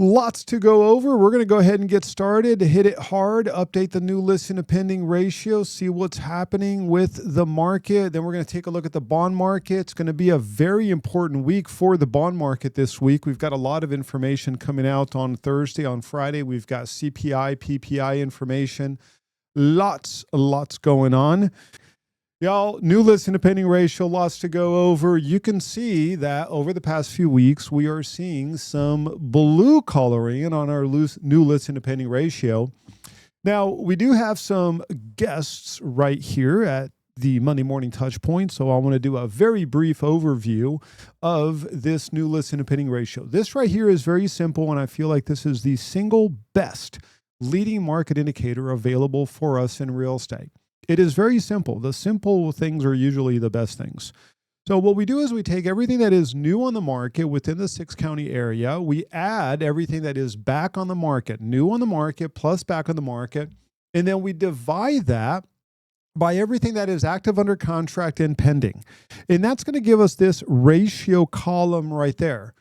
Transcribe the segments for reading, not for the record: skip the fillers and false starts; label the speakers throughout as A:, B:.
A: Lots to go over. We're going to go ahead and get started, hit it hard, update the new listing to pending ratio, see what's happening with the market. Then we're going to take a look at the bond market. It's going to be a very important week for the bond market this week. We've got a lot of information coming out on Thursday. On Friday, we've got CPI, PPI information. Lots going on. Y'all, new listing to pending ratio, lots to go over. You can see that over the past few weeks, we are seeing some blue coloring on our new listing to pending ratio. Now, we do have some guests right here at the Monday Morning Touch Point, so I want to do a very brief overview of this new listing to pending ratio. This right here is very simple, and I feel like this is the single best leading market indicator available for us in real estate. It is very simple. The simple things are usually the best things. So what we do is we take everything that is new on the market within the 6-county area. We add everything that is back on the market, new on the market plus back on the market. And then we divide that by everything that is active, under contract, and pending. And that's going to give us this ratio column right there.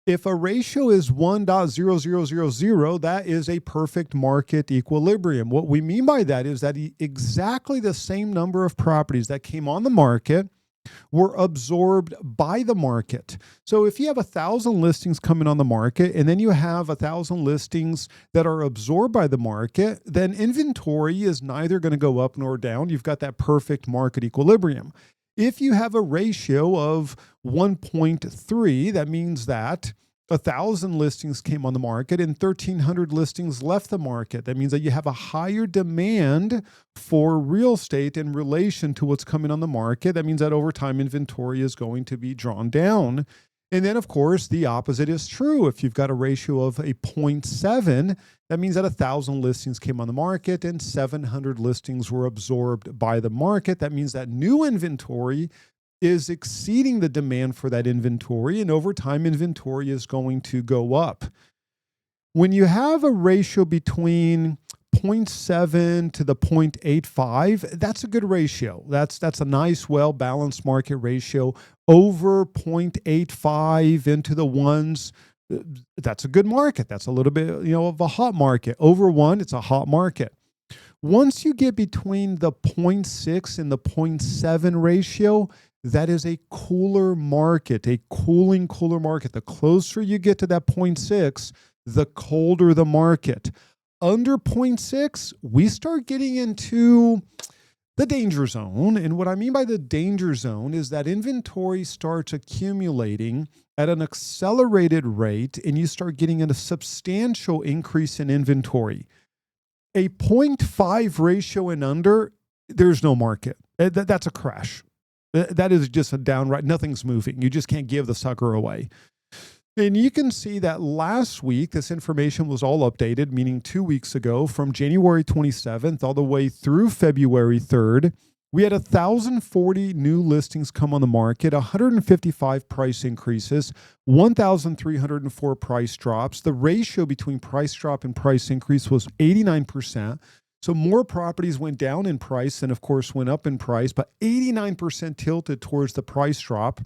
A: If a ratio is 1.0000, that is a perfect market equilibrium. What we mean by that is that exactly the same number of properties that came on the market were absorbed by the market. So if you have 1,000 listings coming on the market and then you have 1,000 listings that are absorbed by the market, then inventory is neither going to go up nor down. You've got that perfect market equilibrium. If you have a ratio of 1.3, that means that 1,000 listings came on the market and 1,300 listings left the market. That means that you have a higher demand for real estate in relation to what's coming on the market. That means that over time, inventory is going to be drawn down. And then, of course, the opposite is true. If you've got a ratio of a 0.7, that means that 1,000 listings came on the market and 700 listings were absorbed by the market. That means that new inventory is exceeding the demand for that inventory, and over time, inventory is going to go up. When you have a ratio between 0.7 to the 0.85, that's a good ratio. That's a nice, well-balanced market ratio. Over 0.85 into the ones, that's a good market. That's a little bit, of a hot market. Over 1, it's a hot market. Once you get between the 0.6 and the 0.7 ratio, that is a cooler market, a cooler market. The closer you get to that 0.6, the colder the market. Under 0.6, we start getting into the danger zone. And what I mean by the danger zone is that inventory starts accumulating at an accelerated rate, and you start getting a substantial increase in inventory. A 0.5 ratio and under, there's no market. That's a crash. That is just a downright, nothing's moving. You just can't give the sucker away. And you can see that last week, this information was all updated, meaning 2 weeks ago, from January 27th all the way through February 3rd. We had 1,040 new listings come on the market, 155 price increases, 1,304 price drops. The ratio between price drop and price increase was 89%. So more properties went down in price than, of course, went up in price, but 89% tilted towards the price drop,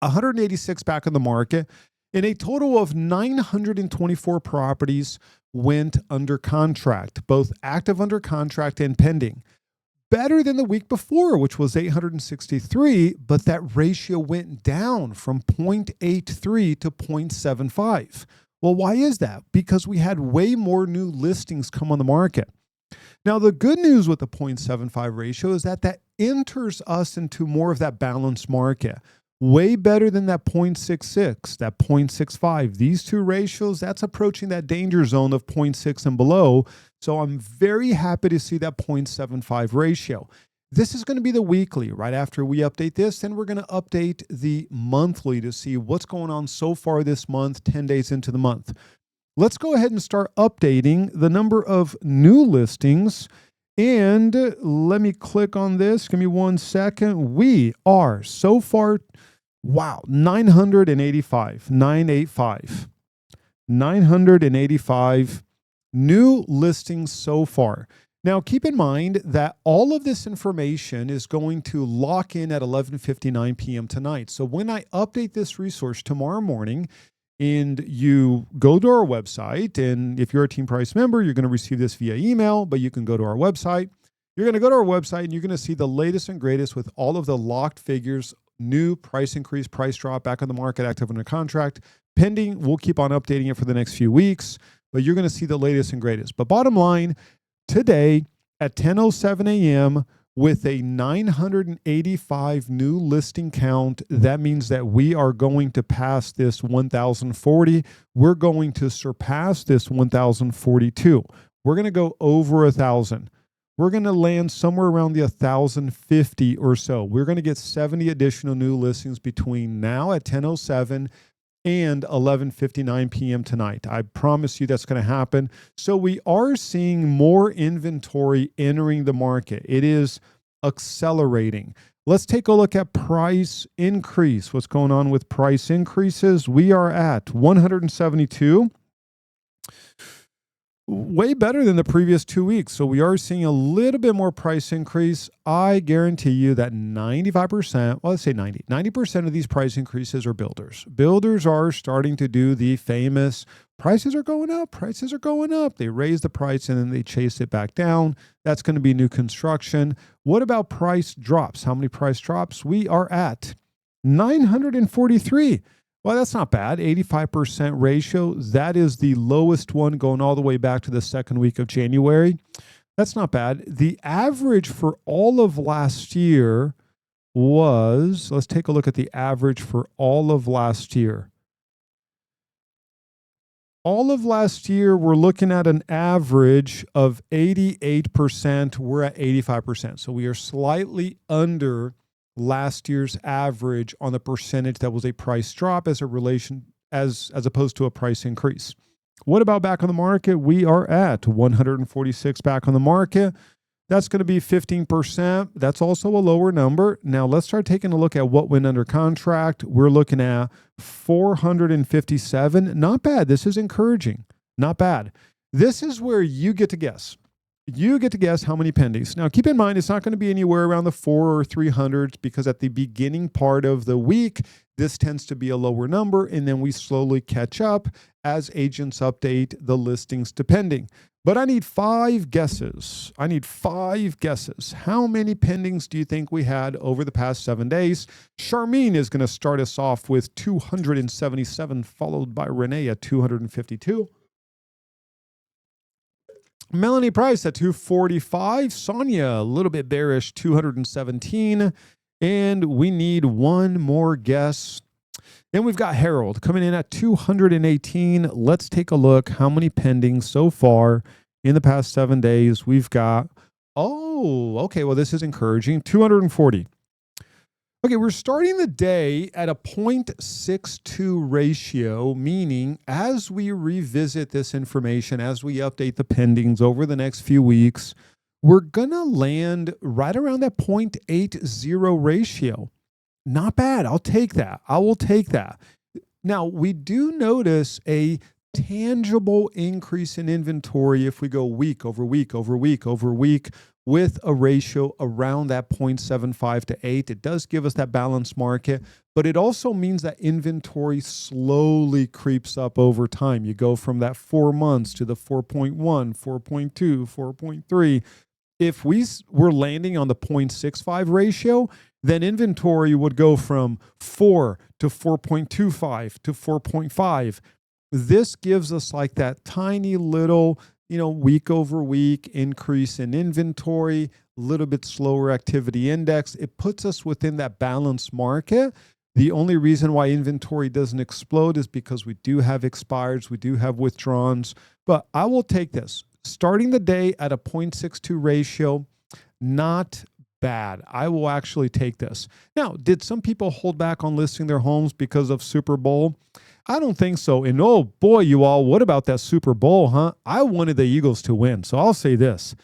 A: 186 back on the market, and a total of 924 properties went under contract, both active under contract and pending. Better than the week before, which was 863, but that ratio went down from 0.83 to 0.75. Well, why is that? Because we had way more new listings come on the market. Now, the good news with the 0.75 ratio is that enters us into more of that balanced market. Way better than that 0.66, that 0.65. These two ratios, that's approaching that danger zone of 0.6 and below. So I'm very happy to see that 0.75 ratio. This is going to be the weekly. Right after we update this, then we're going to update the monthly to see what's going on so far this month, 10 days into the month. Let's go ahead and start updating the number of new listings. And let me click on this. Give me 1 second. We are so far, 985 new listings so far. Now, keep in mind that all of this information is going to lock in at 11:59 p.m. tonight. So when I update this resource tomorrow morning, and you go to our website, and if you're a Team Price member, you're going to receive this via email, but you can go to our website. You're going to go to our website, and you're going to see the latest and greatest with all of the locked figures, new price increase, price drop, back on the market, active under contract, pending. We'll keep on updating it for the next few weeks, but you're going to see the latest and greatest. But bottom line, today at 10:07 a.m., with a 985 new listing count, that means that we are going to pass this 1,040. We're going to surpass this 1,042. We're going to go over 1,000. We're going to land somewhere around the 1,050 or so. We're going to get 70 additional new listings between now at 10:07 and 11:59 p.m. tonight. I promise you that's going to happen. So we are seeing more inventory entering the market. It is accelerating. Let's take a look at price increase. What's going on with price increases? We are at 172. Way better than the previous 2 weeks. So we are seeing a little bit more price increase. I guarantee you that 95%, well, let's say 90% of these price increases are builders. Builders are starting to do the famous prices are going up, prices are going up. They raise the price and then they chase it back down. That's going to be new construction. What about price drops? How many price drops? We are at 943. Well, that's not bad. 85% ratio. That is the lowest one going all the way back to the second week of January. That's not bad. The average for all of last year was, let's take a look at the average for all of last year. All of last year, we're looking at an average of 88%. We're at 85%. So we are slightly under last year's average on the percentage that was a price drop as opposed to a price increase. What about back on the market? We are at 146 back on the market. That's going to be 15%. That's also a lower number. Now let's start taking a look at what went under contract. We're looking at 457. Not bad. This is encouraging. Not bad. This is where you get to guess. You get to guess how many pendings. Now, keep in mind, it's not going to be anywhere around the 400 or 300 because at the beginning part of the week, this tends to be a lower number, and then we slowly catch up as agents update the listings to pending. But I need 5 guesses. I need 5 guesses. How many pendings do you think we had over the past 7 days? Charmine is going to start us off with 277, followed by Renee at 252. Melanie Price at 245. Sonia, a little bit bearish, 217. And we need one more guess. Then we've got Harold coming in at 218. Let's take a look how many pendings so far in the past 7 days. We've got, okay, well, this is encouraging, 240. Okay, we're starting the day at a 0.62 ratio, meaning as we revisit this information, as we update the pendings over the next few weeks, we're going to land right around that 0.80 ratio. Not bad. I'll take that. I will take that. Now, we do notice a tangible increase in inventory if we go week over week over week over week with a ratio around that 0.75 to 8. It does give us that balanced market, but it also means that inventory slowly creeps up over time. You go from that 4 months to the 4.1, 4.2, 4.3. If we were landing on the 0.65 ratio, then inventory would go from 4 to 4.25 to 4.5. This gives us like that tiny little, week over week increase in inventory, a little bit slower activity index. It puts us within that balanced market. The only reason why inventory doesn't explode is because we do have expires, we do have withdrawns, but I will take this. Starting the day at a 0.62 ratio, not bad. I will actually take this. Now, did some people hold back on listing their homes because of Super Bowl? I don't think so. And oh boy, you all, what about that Super Bowl, huh? I wanted the Eagles to win. So I'll say this.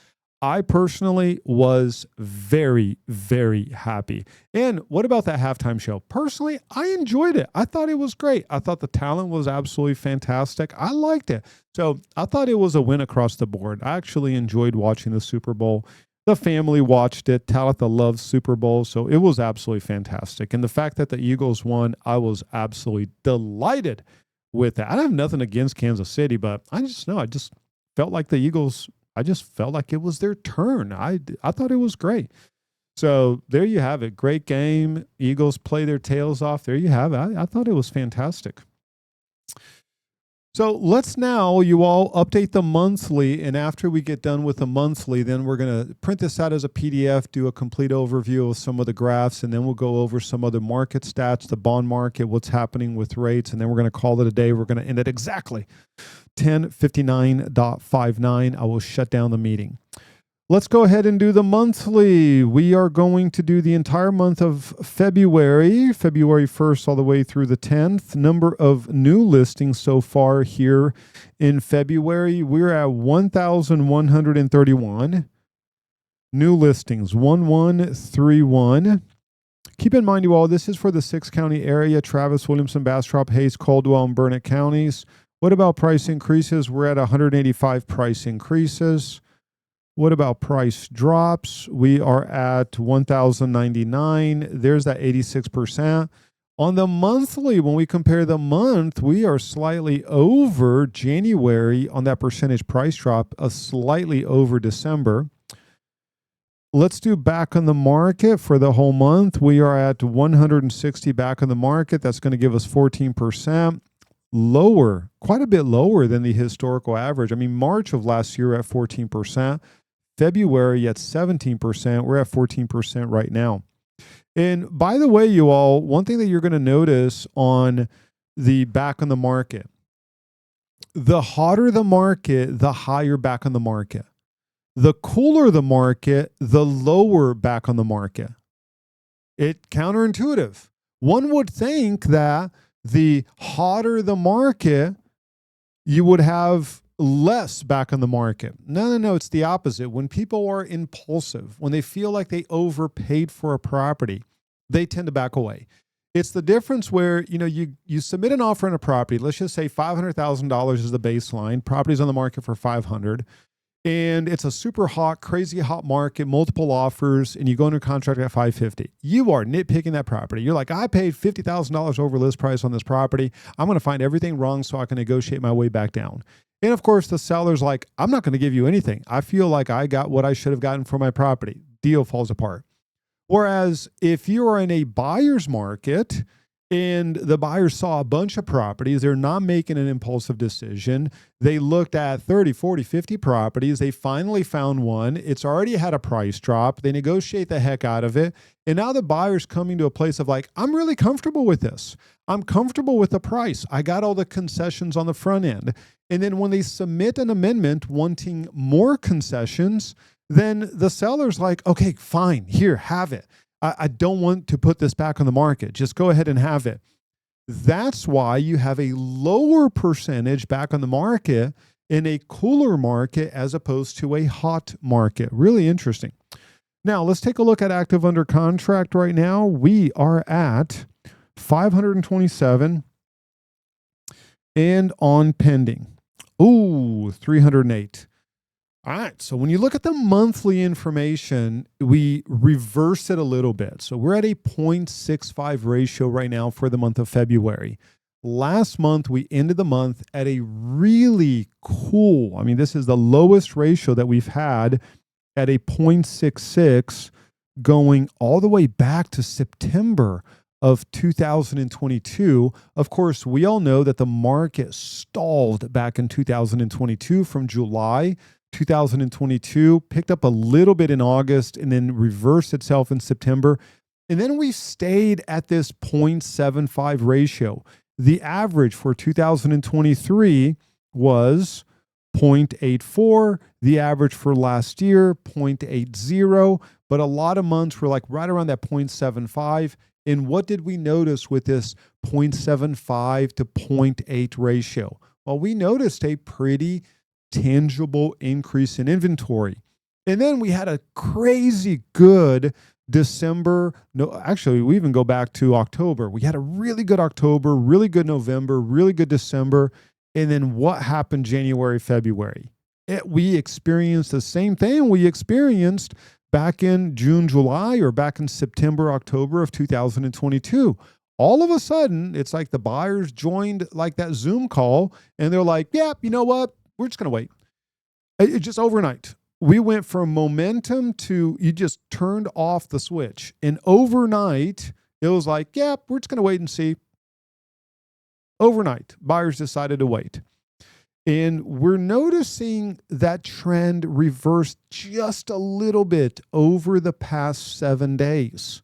A: I personally was very, very happy. And what about that halftime show? Personally, I enjoyed it. I thought it was great. I thought the talent was absolutely fantastic. I liked it. So I thought it was a win across the board. I actually enjoyed watching the Super Bowl. The family watched it. Talitha loves Super Bowl, so it was absolutely fantastic. And the fact that the Eagles won, I was absolutely delighted. with that. I have nothing against Kansas City, but I just felt like the Eagles, I just felt like it was their turn. I thought it was great. So there you have it. Great game. Eagles play their tails off. There you have it. I thought it was fantastic. So let's now, you all, update the monthly. And after we get done with the monthly, then we're going to print this out as a PDF, do a complete overview of some of the graphs, and then we'll go over some other market stats, the bond market, what's happening with rates. And then we're going to call it a day. We're going to end it exactly 10:59.59. I will shut down the meeting. Let's go ahead and do the monthly. We are going to do the entire month of February 1st all the way through the 10th. Number of new listings so far here in February. We're at 1,131. New listings, 1131. Keep in mind, you all, this is for the 6-county area, Travis, Williamson, Bastrop, Hayes, Caldwell, and Burnett counties. What about price increases? We're at 185 price increases. What about price drops? We are at 1,099. There's that 86%. On the monthly, when we compare the month, we are slightly over January on that percentage price drop, slightly over December. Let's do back on the market for the whole month. We are at 160 back on the market. That's going to give us 14%. Lower, quite a bit lower than the historical average. I mean, March of last year at 14%. February at 17%. We're at 14% right now. And by the way, you all, one thing that you're going to notice on the back on the market, the hotter the market, the higher back on the market. The cooler the market, the lower back on the market. It's counterintuitive. One would think that the hotter the market, you would have less back on the market. No, it's the opposite. When people are impulsive, when they feel like they overpaid for a property, they tend to back away. It's the difference where, you submit an offer on a property. Let's just say $500,000 is the baseline. Property's on the market for $500,000. And it's a super hot, crazy hot market, multiple offers, and you go under contract at $550,000. You are nitpicking that property. You're like, I paid $50,000 over list price on this property. I'm going to find everything wrong so I can negotiate my way back down. And of course, the seller's like, I'm not going to give you anything. I feel like I got what I should have gotten for my property. Deal falls apart. Whereas if you are in a buyer's market and the buyer saw a bunch of properties, they're not making an impulsive decision. They looked at 30, 40, 50 properties. They finally found one. It's already had a price drop. They negotiate the heck out of it. And now the buyer's coming to a place of like, I'm really comfortable with this. I'm comfortable with the price. I got all the concessions on the front end. And then when they submit an amendment wanting more concessions, then the seller's like, okay, fine, here, have it. I don't want to put this back on the market. Just go ahead and have it. That's why you have a lower percentage back on the market in a cooler market as opposed to a hot market. Really interesting. Now, let's take a look at active under contract right now. We are at 527 and on pending. Ooh, 308. All right, so when you look at the monthly information, we reverse it a little bit. So we're at a 0.65 ratio right now for the month of February. Last month, we ended the month at a really cool, this is the lowest ratio that we've had at a 0.66 going all the way back to September of 2022. Of course, we all know that the market stalled back in 2022 from July 2022, picked up a little bit in August and then reversed itself in September. And then we stayed at this 0.75 ratio. The average for 2023 was 0.84. The average for last year, 0.80. But a lot of months were like right around that 0.75. And what did we notice with this 0.75 to 0.8 ratio? Well, we noticed a pretty tangible increase in inventory. And then we had a crazy good December. No, actually, we even go back to October. We had a really good October, really good November, really good December. And then what happened January, February? We experienced the same thing we experienced back in June, July, or back in September, October of 2022. all of a sudden, it's like the buyers joined like that Zoom call and they're like, yeah, you know what? We're just going to wait. It just overnight. We went from momentum to you just turned off the switch. And overnight, it was like, yeah, we're just going to wait and see. Overnight, buyers decided to wait. And we're noticing that trend reverse just a little bit over the past 7 days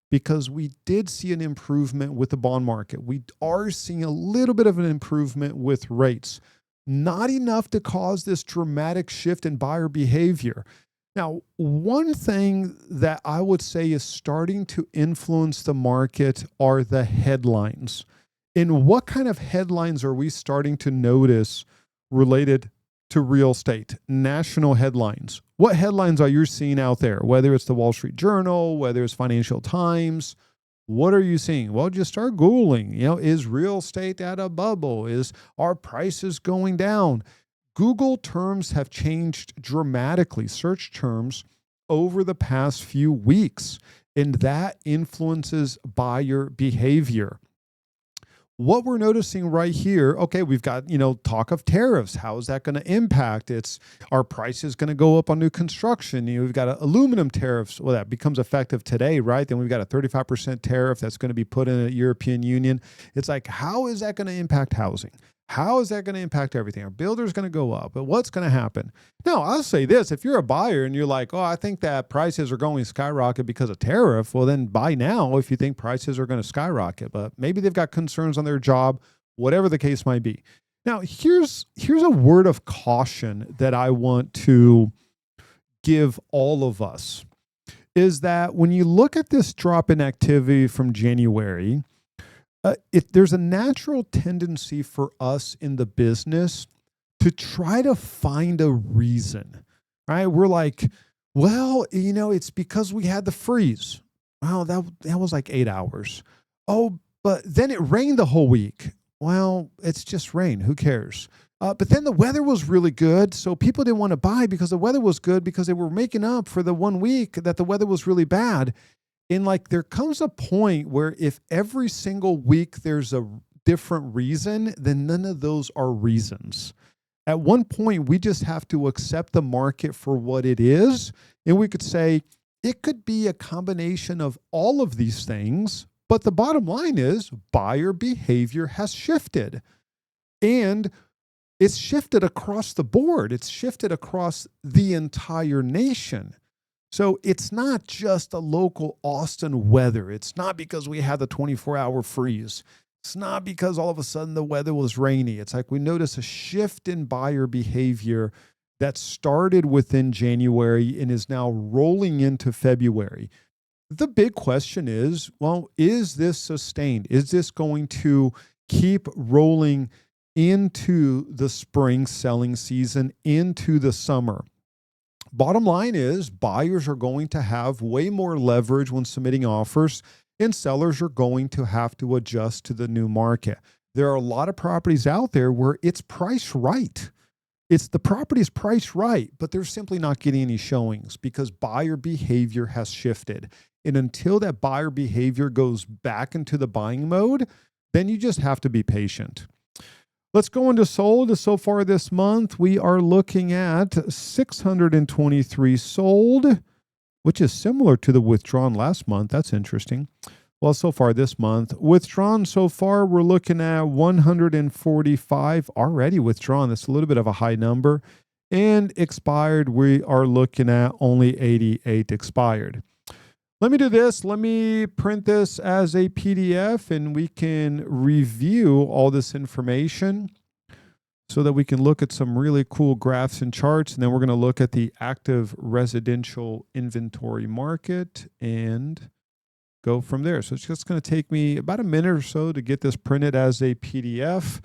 A: because we did see an improvement with the bond market. We are seeing a little bit of an improvement with rates. Not enough to cause this dramatic shift in buyer behavior. Now, one thing that I would say is starting to influence the market are the headlines. And what kind of headlines are we starting to notice related to real estate? National headlines. What headlines are you seeing out there? Whether it's the Wall Street Journal, whether it's Financial Times, what are you seeing? Well, just start Googling, is real estate at a bubble? Are prices going down? Google terms have changed dramatically, search terms, over the past few weeks, and that influences buyer behavior. What we're noticing right here, okay, we've got, talk of tariffs. How is that going to impact? Are prices going to go up on new construction? We've got aluminum tariffs. Well, that becomes effective today, right? Then we've got a 35% tariff that's going to be put in the European Union. It's like, how is that going to impact housing? How is that going to impact everything? Are builders going to go up? But what's going to happen? Now, I'll say this. If you're a buyer and you're like, I think that prices are going to skyrocket because of tariff, well, then buy now if you think prices are going to skyrocket. But maybe they've got concerns on their job, whatever the case might be. Now, here's a word of caution that I want to give all of us, is that when you look at this drop in activity from January, there's a natural tendency for us in the business to try to find a reason, right? We're like, well, it's because we had the freeze. Wow, that was like 8 hours. Oh, but then it rained the whole week. Well, it's just rain. Who cares? But then the weather was really good, so people didn't want to buy because the weather was good because they were making up for the 1 week that the weather was really bad. And there comes a point where if every single week there's a different reason, then none of those are reasons. At one point, we just have to accept the market for what it is. And we could say it could be a combination of all of these things. But the bottom line is buyer behavior has shifted. And it's shifted across the board. It's shifted across the entire nation. So it's not just a local Austin weather. It's not because we had the 24-hour freeze. It's not because all of a sudden the weather was rainy. It's like we notice a shift in buyer behavior that started within January and is now rolling into February. The big question is, well, is this sustained? Is this going to keep rolling into the spring selling season, into the summer? Bottom line is buyers are going to have way more leverage when submitting offers, and sellers are going to have to adjust to the new market. There are a lot of properties out there where it's priced right. The property's priced right, but they're simply not getting any showings because buyer behavior has shifted. And until that buyer behavior goes back into the buying mode, then you just have to be patient. Let's go into sold. So far this month, we are looking at 623 sold, which is similar to the withdrawn last month. That's interesting. Well, so far this month, withdrawn so far, we're looking at 145 already withdrawn. That's a little bit of a high number. And expired, we are looking at only 88 expired. Let me do this. Let me print this as a PDF and we can review all this information so that we can look at some really cool graphs and charts. And then we're going to look at the active residential inventory market and go from there. So it's just going to take me about a minute or so to get this printed as a PDF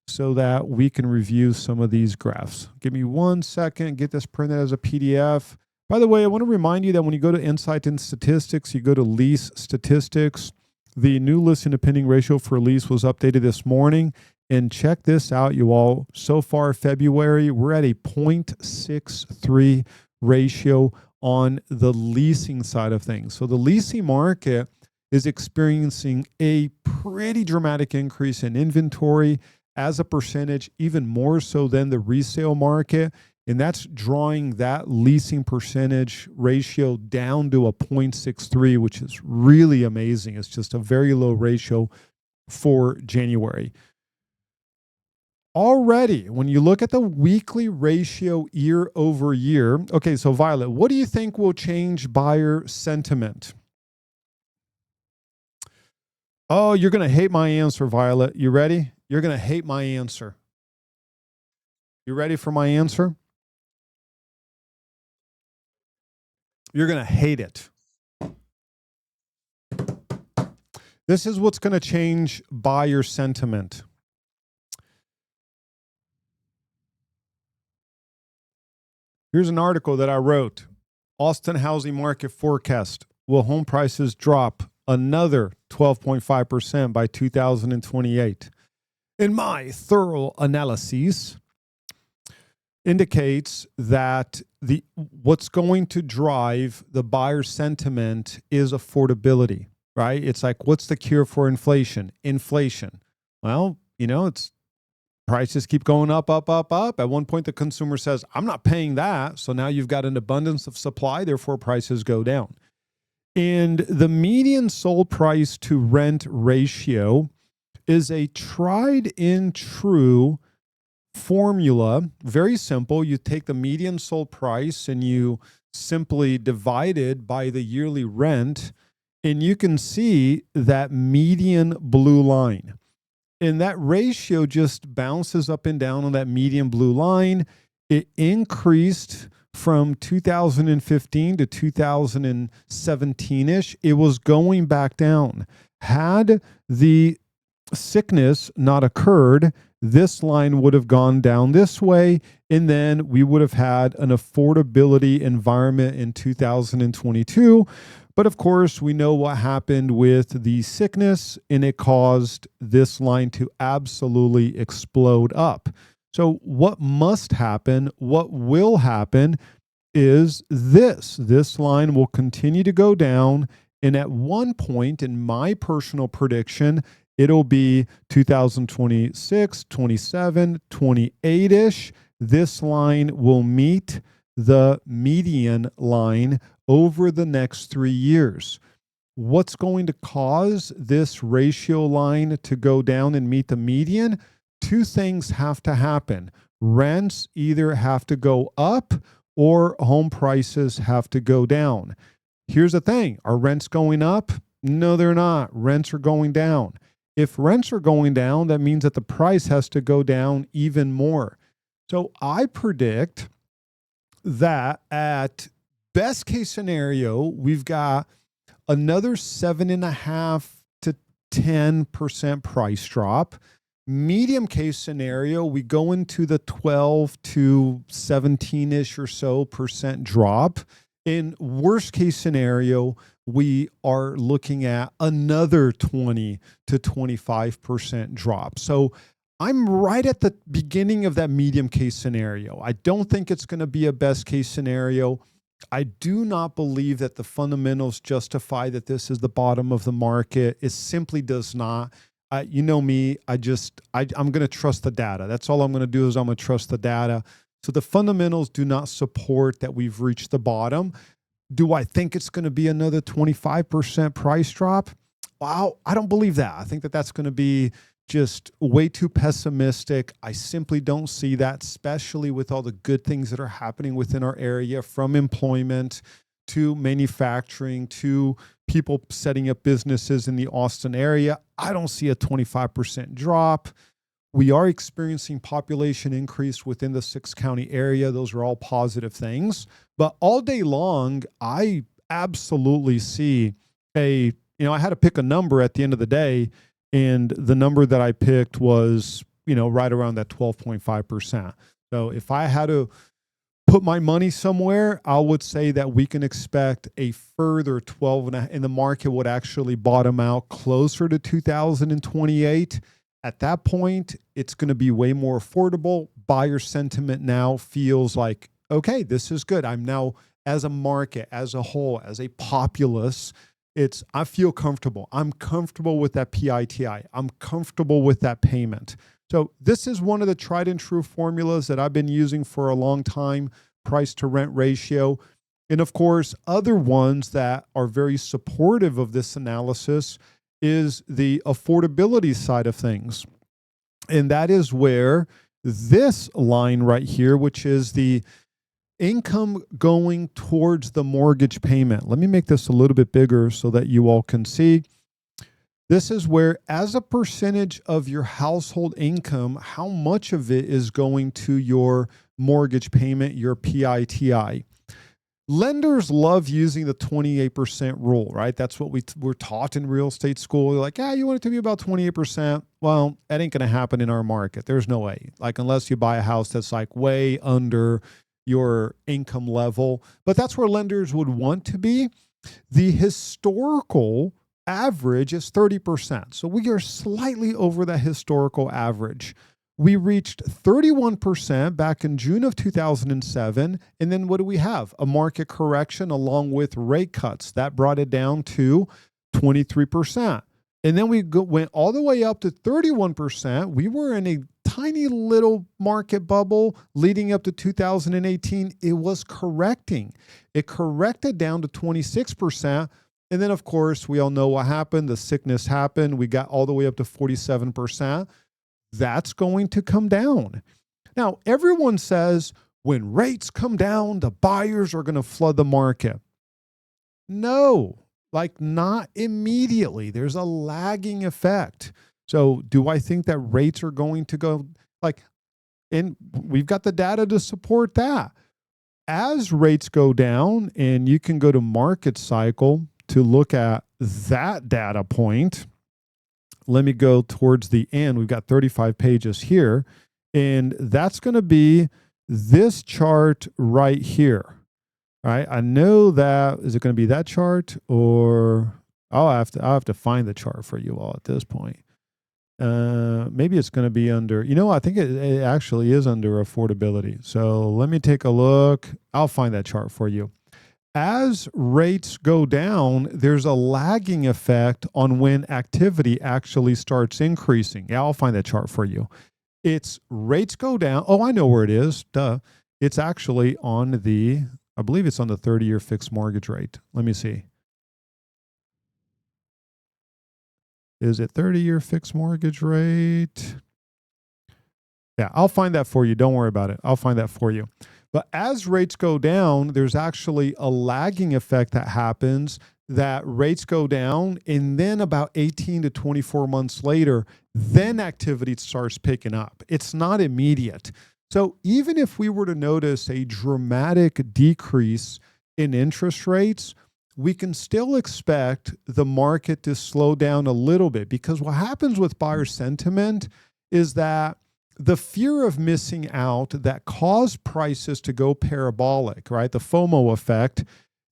A: so that we can review some of these graphs. Give me 1 second, get this printed as a PDF. By the way, I want to remind you that when you go to Insight and Statistics, you go to Lease Statistics. The new listing to pending ratio for lease was updated this morning. And check this out, you all. So far, February, we're at a 0.63 ratio on the leasing side of things. So the leasing market is experiencing a pretty dramatic increase in inventory as a percentage, even more so than the resale market. And that's drawing that leasing percentage ratio down to a 0.63, which is really amazing. It's just a very low ratio for January. Already, when you look at the weekly ratio year over year, okay, so Violet, what do you think will change buyer sentiment? Oh, you're going to hate my answer, Violet. You ready? You're going to hate my answer. You ready for my answer? You're going to hate it. This is what's going to change buyer sentiment. Here's an article that I wrote. Austin housing market forecast. Will home prices drop another 12.5% by 2028? In my thorough analyses, indicates that what's going to drive the buyer sentiment is affordability, right? It's like, what's the cure for inflation? Inflation. Well, it's prices keep going up, up, up, up. At one point, the consumer says, I'm not paying that. So now you've got an abundance of supply, therefore prices go down. And the median sold price to rent ratio is a tried and true formula. Very simple. You take the median sold price and you simply divide it by the yearly rent, and you can see that median blue line. And that ratio just bounces up and down on that median blue line. It increased from 2015 to 2017-ish. It was going back down. Had the sickness not occurred, this line would have gone down this way, and then we would have had an affordability environment in 2022. But of course, we know what happened with the sickness, and it caused this line to absolutely explode up. So what must happen, what will happen is this line will continue to go down. And at one point, in my personal prediction, it'll be 2026, 27, 28-ish. This line will meet the median line over the next 3 years. What's going to cause this ratio line to go down and meet the median? Two things have to happen. Rents either have to go up or home prices have to go down. Here's the thing. Are rents going up? No, they're not. Rents are going down. If rents are going down, that means that the price has to go down even more. So I predict that at best case scenario, we've got another 7.5 to 10% price drop. Medium case scenario, we go into the 12 to 17-ish or so percent drop. In worst case scenario, we are looking at another 20 to 25% drop. So I'm right at the beginning of that medium case scenario. I don't think it's going to be a best case scenario. I do not believe that the fundamentals justify that this is the bottom of the market. It simply does not. You know me, I'm going to trust the data. That's all I'm going to do is I'm going to trust the data. So the fundamentals do not support that we've reached the bottom. Do I think it's going to be another 25% price drop? Wow, I don't believe that. I think that that's going to be just way too pessimistic. I simply don't see that, especially with all the good things that are happening within our area, from employment to manufacturing to people setting up businesses in the Austin area. I don't see a 25% drop. We are experiencing population increase within the 6-county area. Those are all positive things. But all day long, I absolutely see I had to pick a number at the end of the day, and the number that I picked was, right around that 12.5%. So if I had to put my money somewhere, I would say that we can expect a further 12.5, and the market would actually bottom out closer to 2028. At that point, it's going to be way more affordable. Buyer sentiment now feels like, okay, this is good. I'm now, as a market, as a whole, as a populace, I feel comfortable. I'm comfortable with that PITI. I'm comfortable with that payment. So this is one of the tried and true formulas that I've been using for a long time, price to rent ratio. And of course, other ones that are very supportive of this analysis is the affordability side of things. And that is where this line right here, which is the income going towards the mortgage payment. Let me make this a little bit bigger so that you all can see. This is where, as a percentage of your household income, how much of it is going to your mortgage payment, your PITI. Lenders love using the 28% rule, right? That's what we're taught in real estate school. They're like, you want it to be about 28%. Well, that ain't going to happen in our market. There's no way. Like, unless you buy a house that's like way under your income level. But that's where lenders would want to be. The historical average is 30%. So we are slightly over that historical average. We reached 31% back in June of 2007. And then what do we have? A market correction along with rate cuts. That brought it down to 23%. And then we went all the way up to 31%. We were in a tiny little market bubble leading up to 2018. It was correcting. It corrected down to 26%. And then, of course, we all know what happened. The sickness happened. We got all the way up to 47%. That's going to come down. Now, everyone says when rates come down, the buyers are going to flood the market. No, like not immediately. There's a lagging effect. So do I think that rates are going to go and we've got the data to support that. As rates go down, and you can go to market cycle to look at that data point. Let me go towards the end. We've got 35 pages here, and that's going to be this chart right here. All right. I know that. Is it going to be that chart, or I'll have to find the chart for you all at this point. Maybe it's going to be under, I think it actually is under affordability. So let me take a look. I'll find that chart for you. As rates go down, there's a lagging effect on when activity actually starts increasing. Yeah, I'll find that chart for you. It's rates go down. Oh, I know where it is. Duh. It's actually on I believe it's on the 30-year fixed mortgage rate. Let me see. Is it 30-year fixed mortgage rate? Yeah, I'll find that for you. Don't worry about it. I'll find that for you. But as rates go down, there's actually a lagging effect that happens, that rates go down, and then about 18 to 24 months later, then activity starts picking up. It's not immediate. So even if we were to notice a dramatic decrease in interest rates, we can still expect the market to slow down a little bit, because what happens with buyer sentiment is that the fear of missing out that caused prices to go parabolic, right? The FOMO effect.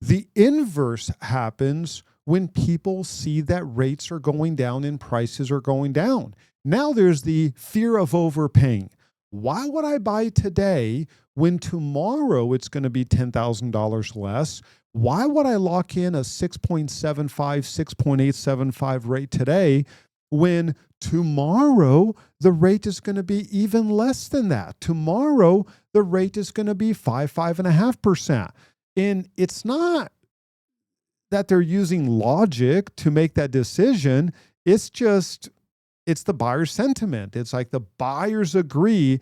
A: The inverse happens when people see that rates are going down and prices are going down. Now there's the fear of overpaying. Why would I buy today when tomorrow it's going to be $10,000 less? Why would I lock in a 6.75, 6.875 rate today when tomorrow the rate is going to be even less than that? Tomorrow the rate is going to be 5.5%. And it's not that they're using logic to make that decision. It's the buyer's sentiment. It's like the buyers agree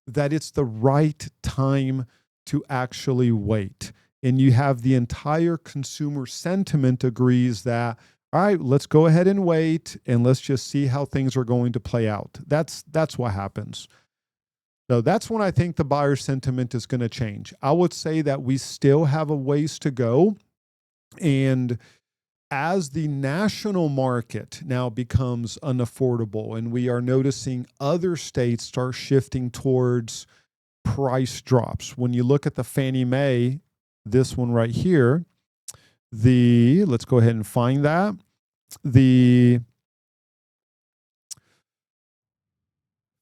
A: that it's the right time to actually wait. And you have the entire consumer sentiment agrees that, all right, let's go ahead and wait, and let's just see how things are going to play out. That's what happens. So that's when I think the buyer sentiment is going to change. I would say that we still have a ways to go. And as the national market now becomes unaffordable, and we are noticing other states start shifting towards price drops. When you look at the Fannie Mae, this one right here, let's go ahead and find that. The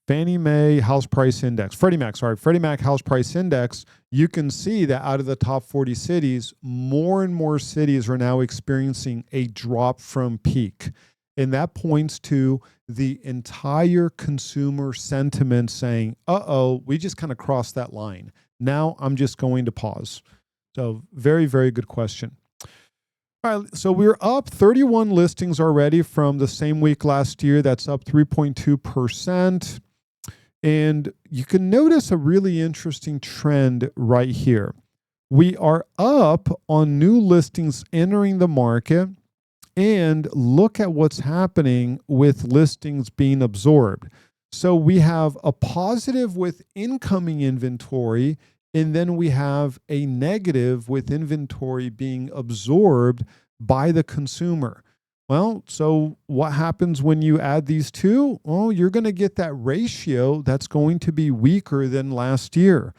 A: Fannie Mae House Price Index, Freddie Mac House Price Index, you can see that out of the top 40 cities, more and more cities are now experiencing a drop from peak. And that points to the entire consumer sentiment saying, uh-oh, we just kind of crossed that line. Now I'm just going to pause. So very, very good question. All right, so we're up 31 listings already from the same week last year. That's up 3.2%. And you can notice a really interesting trend right here. We are up on new listings entering the market, and look at what's happening with listings being absorbed. So we have a positive with incoming inventory, and then we have a negative with inventory being absorbed by the consumer. Well, so what happens when you add these two? Well, you're going to get that ratio that's going to be weaker than last year.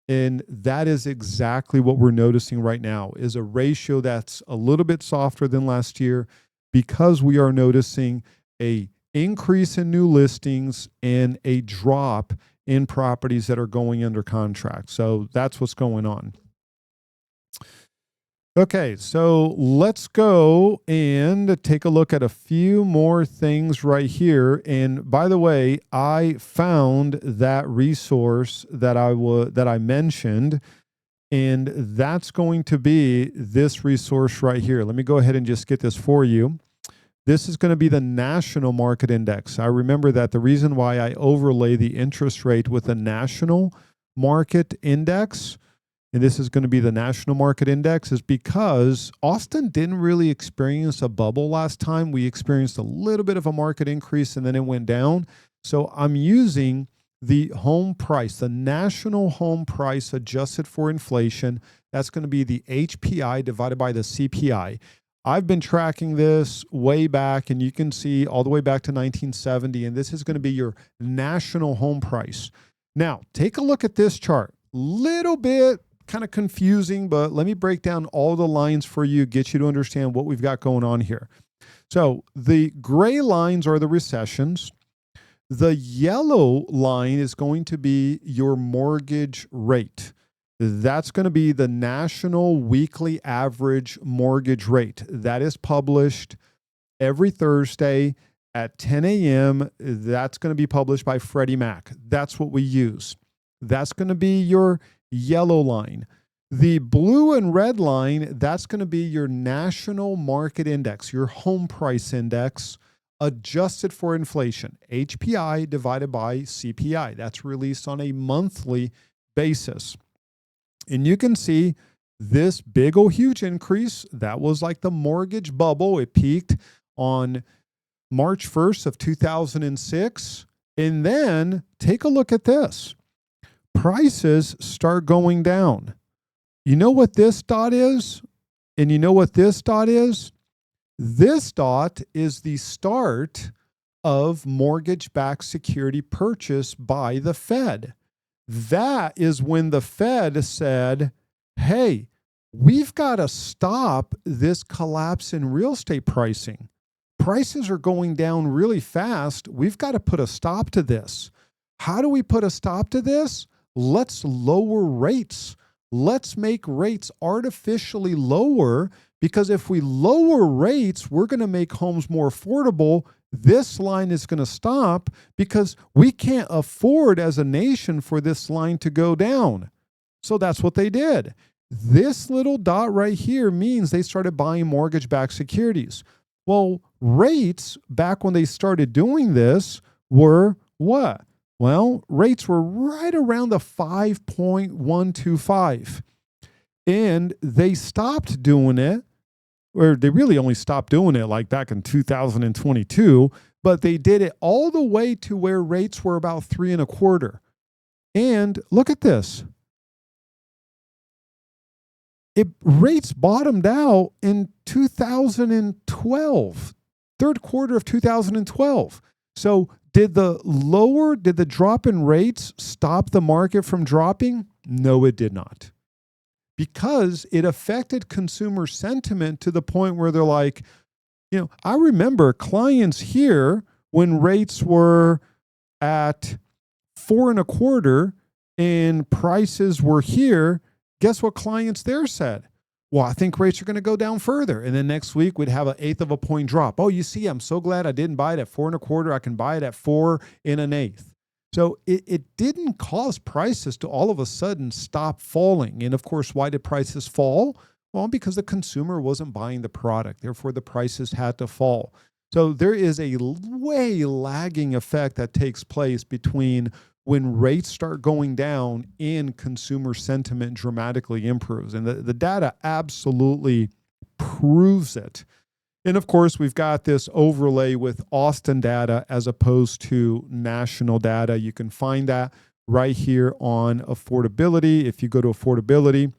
A: And that is exactly what we're noticing right now, is a ratio that's a little bit softer than last year because we are noticing an increase in new listings and a drop in properties that are going under contract. So that's what's going on. Okay, so let's go and take a look at a few more things right here. And by the way, I found that resource that I mentioned, and that's going to be this resource right here. Let me go ahead and just get this for you. This is going to be the National Market Index. I remember that the reason why I overlay the interest rate with the National Market Index, and this is going to be the National Market Index, is because Austin didn't really experience a bubble last time. We experienced a little bit of a market increase and then it went down. So I'm using the home price, the national home price adjusted for inflation. That's going to be the HPI divided by the CPI. I've been tracking this way back, and you can see all the way back to 1970, and this is going to be your national home price. Now, take a look at this chart. Little bit kind of confusing, but let me break down all the lines for you, get you to understand what we've got going on here. So the gray lines are the recessions. The yellow line is going to be your mortgage rate. That's going to be the national weekly average mortgage rate. That is published every Thursday at 10 a.m. That's going to be published by Freddie Mac. That's what we use. That's going to be your yellow line. The blue and red line, that's going to be your national market index, your home price index, adjusted for inflation, HPI divided by CPI. That's released on a monthly basis. And you can see this big old huge increase. That was like the mortgage bubble. It peaked on March 1st of 2006. And then take a look at this. Prices start going down. You know what this dot is? And you know what this dot is? This dot is the start of mortgage-backed security purchase by the Fed. That is when the Fed said, hey, we've got to stop this collapse in real estate pricing. Prices are going down really fast. We've got to put a stop to this. How do we put a stop to this? Let's lower rates. Let's make rates artificially lower, because if we lower rates, we're going to make homes more affordable. This line is going to stop because we can't afford as a nation for this line to go down. So that's what they did. This little dot right here means they started buying mortgage-backed securities. Well, rates back when they started doing this were what? Well, rates were right around the 5.125. And they stopped doing it, or they really only stopped doing it like back in 2022, but they did it all the way to where rates were about 3.25. And look at this. Rates bottomed out in 2012, third quarter of 2012. So did the drop in rates stop the market from dropping? No, it did not. Because it affected consumer sentiment to the point where they're like, I remember clients here when rates were at 4.25 and prices were here, guess what clients there said? Well, I think rates are going to go down further. And then next week we'd have 1/8 of a point drop. Oh, you see, I'm so glad I didn't buy it at 4.25. I can buy it at 4 1/8. So it didn't cause prices to all of a sudden stop falling. And of course, why did prices fall? Well, because the consumer wasn't buying the product. Therefore, the prices had to fall. So there is a way lagging effect that takes place between when rates start going down and consumer sentiment dramatically improves. And the data absolutely proves it. And of course, we've got this overlay with Austin data as opposed to national data. You can find that right here on affordability. If you go to affordability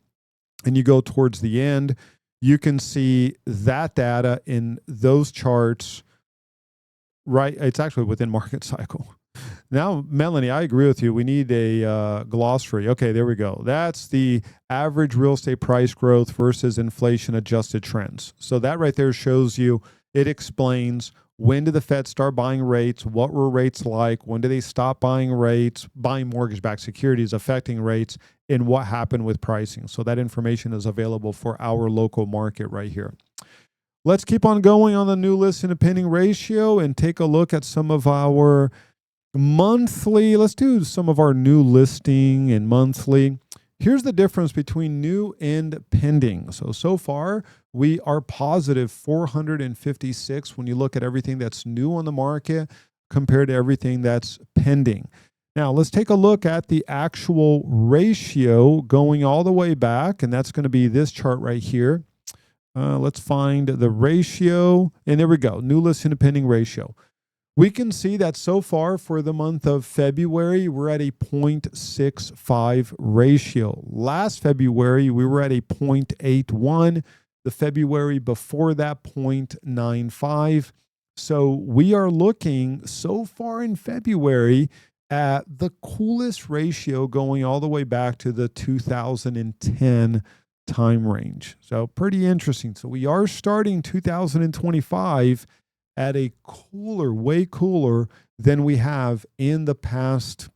A: and you go towards the end, you can see that data in those charts, right? It's actually within market cycle. Now, Melanie, I agree with you. We need a glossary. Okay, there we go. That's the average real estate price growth versus inflation adjusted trends. So that right there shows you, it explains when did the Fed start buying rates, what were rates like, when did they stop buying rates, buying mortgage-backed securities affecting rates, and what happened with pricing. So that information is available for our local market right here. Let's keep on going on the new listing to pending ratio and take a look at some of our monthly. Let's do some of our new listing and monthly. Here's the difference between new and pending. So far, we are positive 456 when you look at everything that's new on the market compared to everything that's pending. Now, let's take a look at the actual ratio going all the way back, and that's going to be this chart right here. Let's find the ratio, and there we go, new listing to pending ratio. We can see that so far for the month of February, we're at a 0.65 ratio. Last February, we were at a 0.81. The February before that, 0.95. So we are looking so far in February at the coolest ratio going all the way back to the 2010 time range. So pretty interesting. So we are starting 2025 at a cooler, way cooler than we have in the past,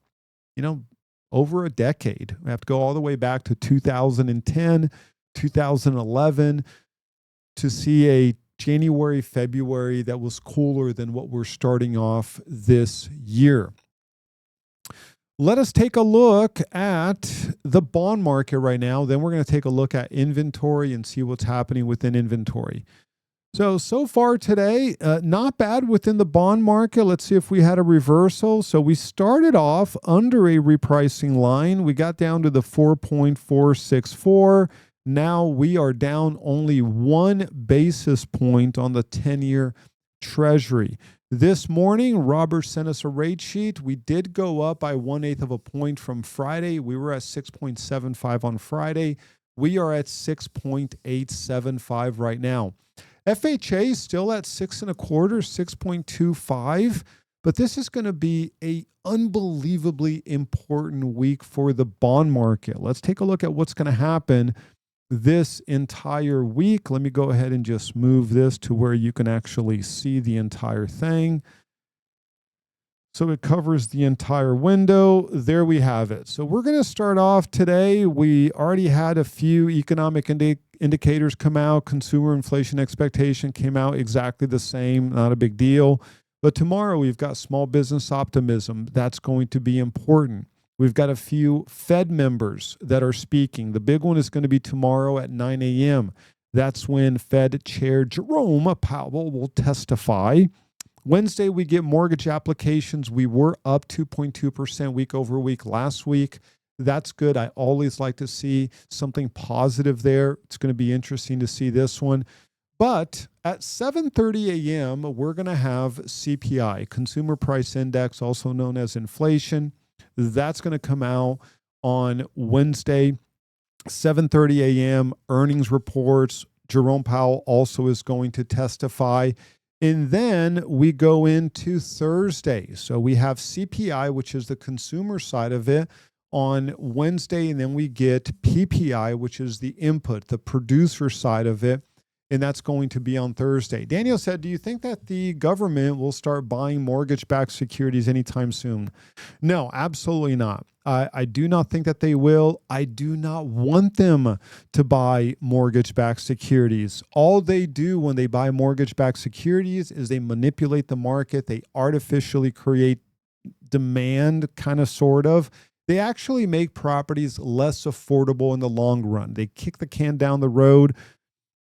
A: over a decade. We have to go all the way back to 2010, 2011 to see a January, February that was cooler than what we're starting off this year. Let us take a look at the bond market right now. Then we're going to take a look at inventory and see what's happening within inventory. So far today, not bad within the bond market. Let's see if we had a reversal. So we started off under a repricing line. We got down to the 4.464. Now we are down only 1 basis point on the 10-year Treasury. This morning, Robert sent us a rate sheet. We did go up by 1/8 of a point from Friday. We were at 6.75 on Friday. We are at 6.875 right now. FHA is still at 6.25, 6.25, but this is going to be an unbelievably important week for the bond market. Let's take a look at what's going to happen this entire week. Let me go ahead and just move this to where you can actually see the entire thing. So it covers the entire window. There we have it. So we're going to start off today. We already had a few economic indicators come out. Consumer inflation expectation came out exactly the same. Not a big deal. But tomorrow we've got small business optimism. That's going to be important. We've got a few Fed members that are speaking. The big one is going to be tomorrow at 9 a.m. That's when Fed Chair Jerome Powell will testify. Wednesday, we get mortgage applications. We were up 2.2% week over week last week. That's good. I always like to see something positive there. It's going to be interesting to see this one. But at 7:30 a.m., we're going to have CPI, Consumer Price Index, also known as inflation. That's going to come out on Wednesday, 7:30 a.m., earnings reports. Jerome Powell also is going to testify. And then we go into Thursday. So we have CPI, which is the consumer side of it, on Wednesday. And then we get PPI, which is the input, the producer side of it. and that's going to be on Thursday. Daniel said, do you think that the government will start buying mortgage-backed securities anytime soon? No, absolutely not. I do not think that they will. I do not want them to buy mortgage-backed securities. All they do when they buy mortgage-backed securities is they manipulate the market. They artificially create demand, kind of, sort of. They actually make properties less affordable in the long run. They kick the can down the road,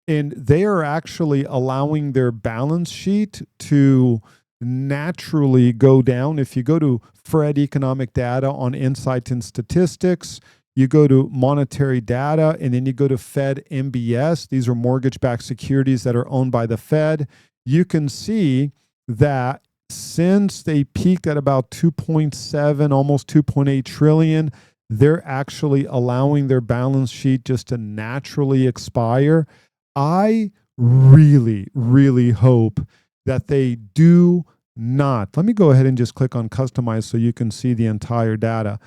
A: and they are actually allowing their balance sheet to naturally go down. If you go to Fed economic data on Insights and Statistics, you go to monetary data, and then you go to Fed MBS. These are mortgage-backed securities that are owned by the Fed. You can see that since they peaked at about 2.7, almost 2.8 trillion, they're actually allowing their balance sheet just to naturally expire. I really, really hope that they do not. Let me go ahead and just click on customize so you can see the entire data.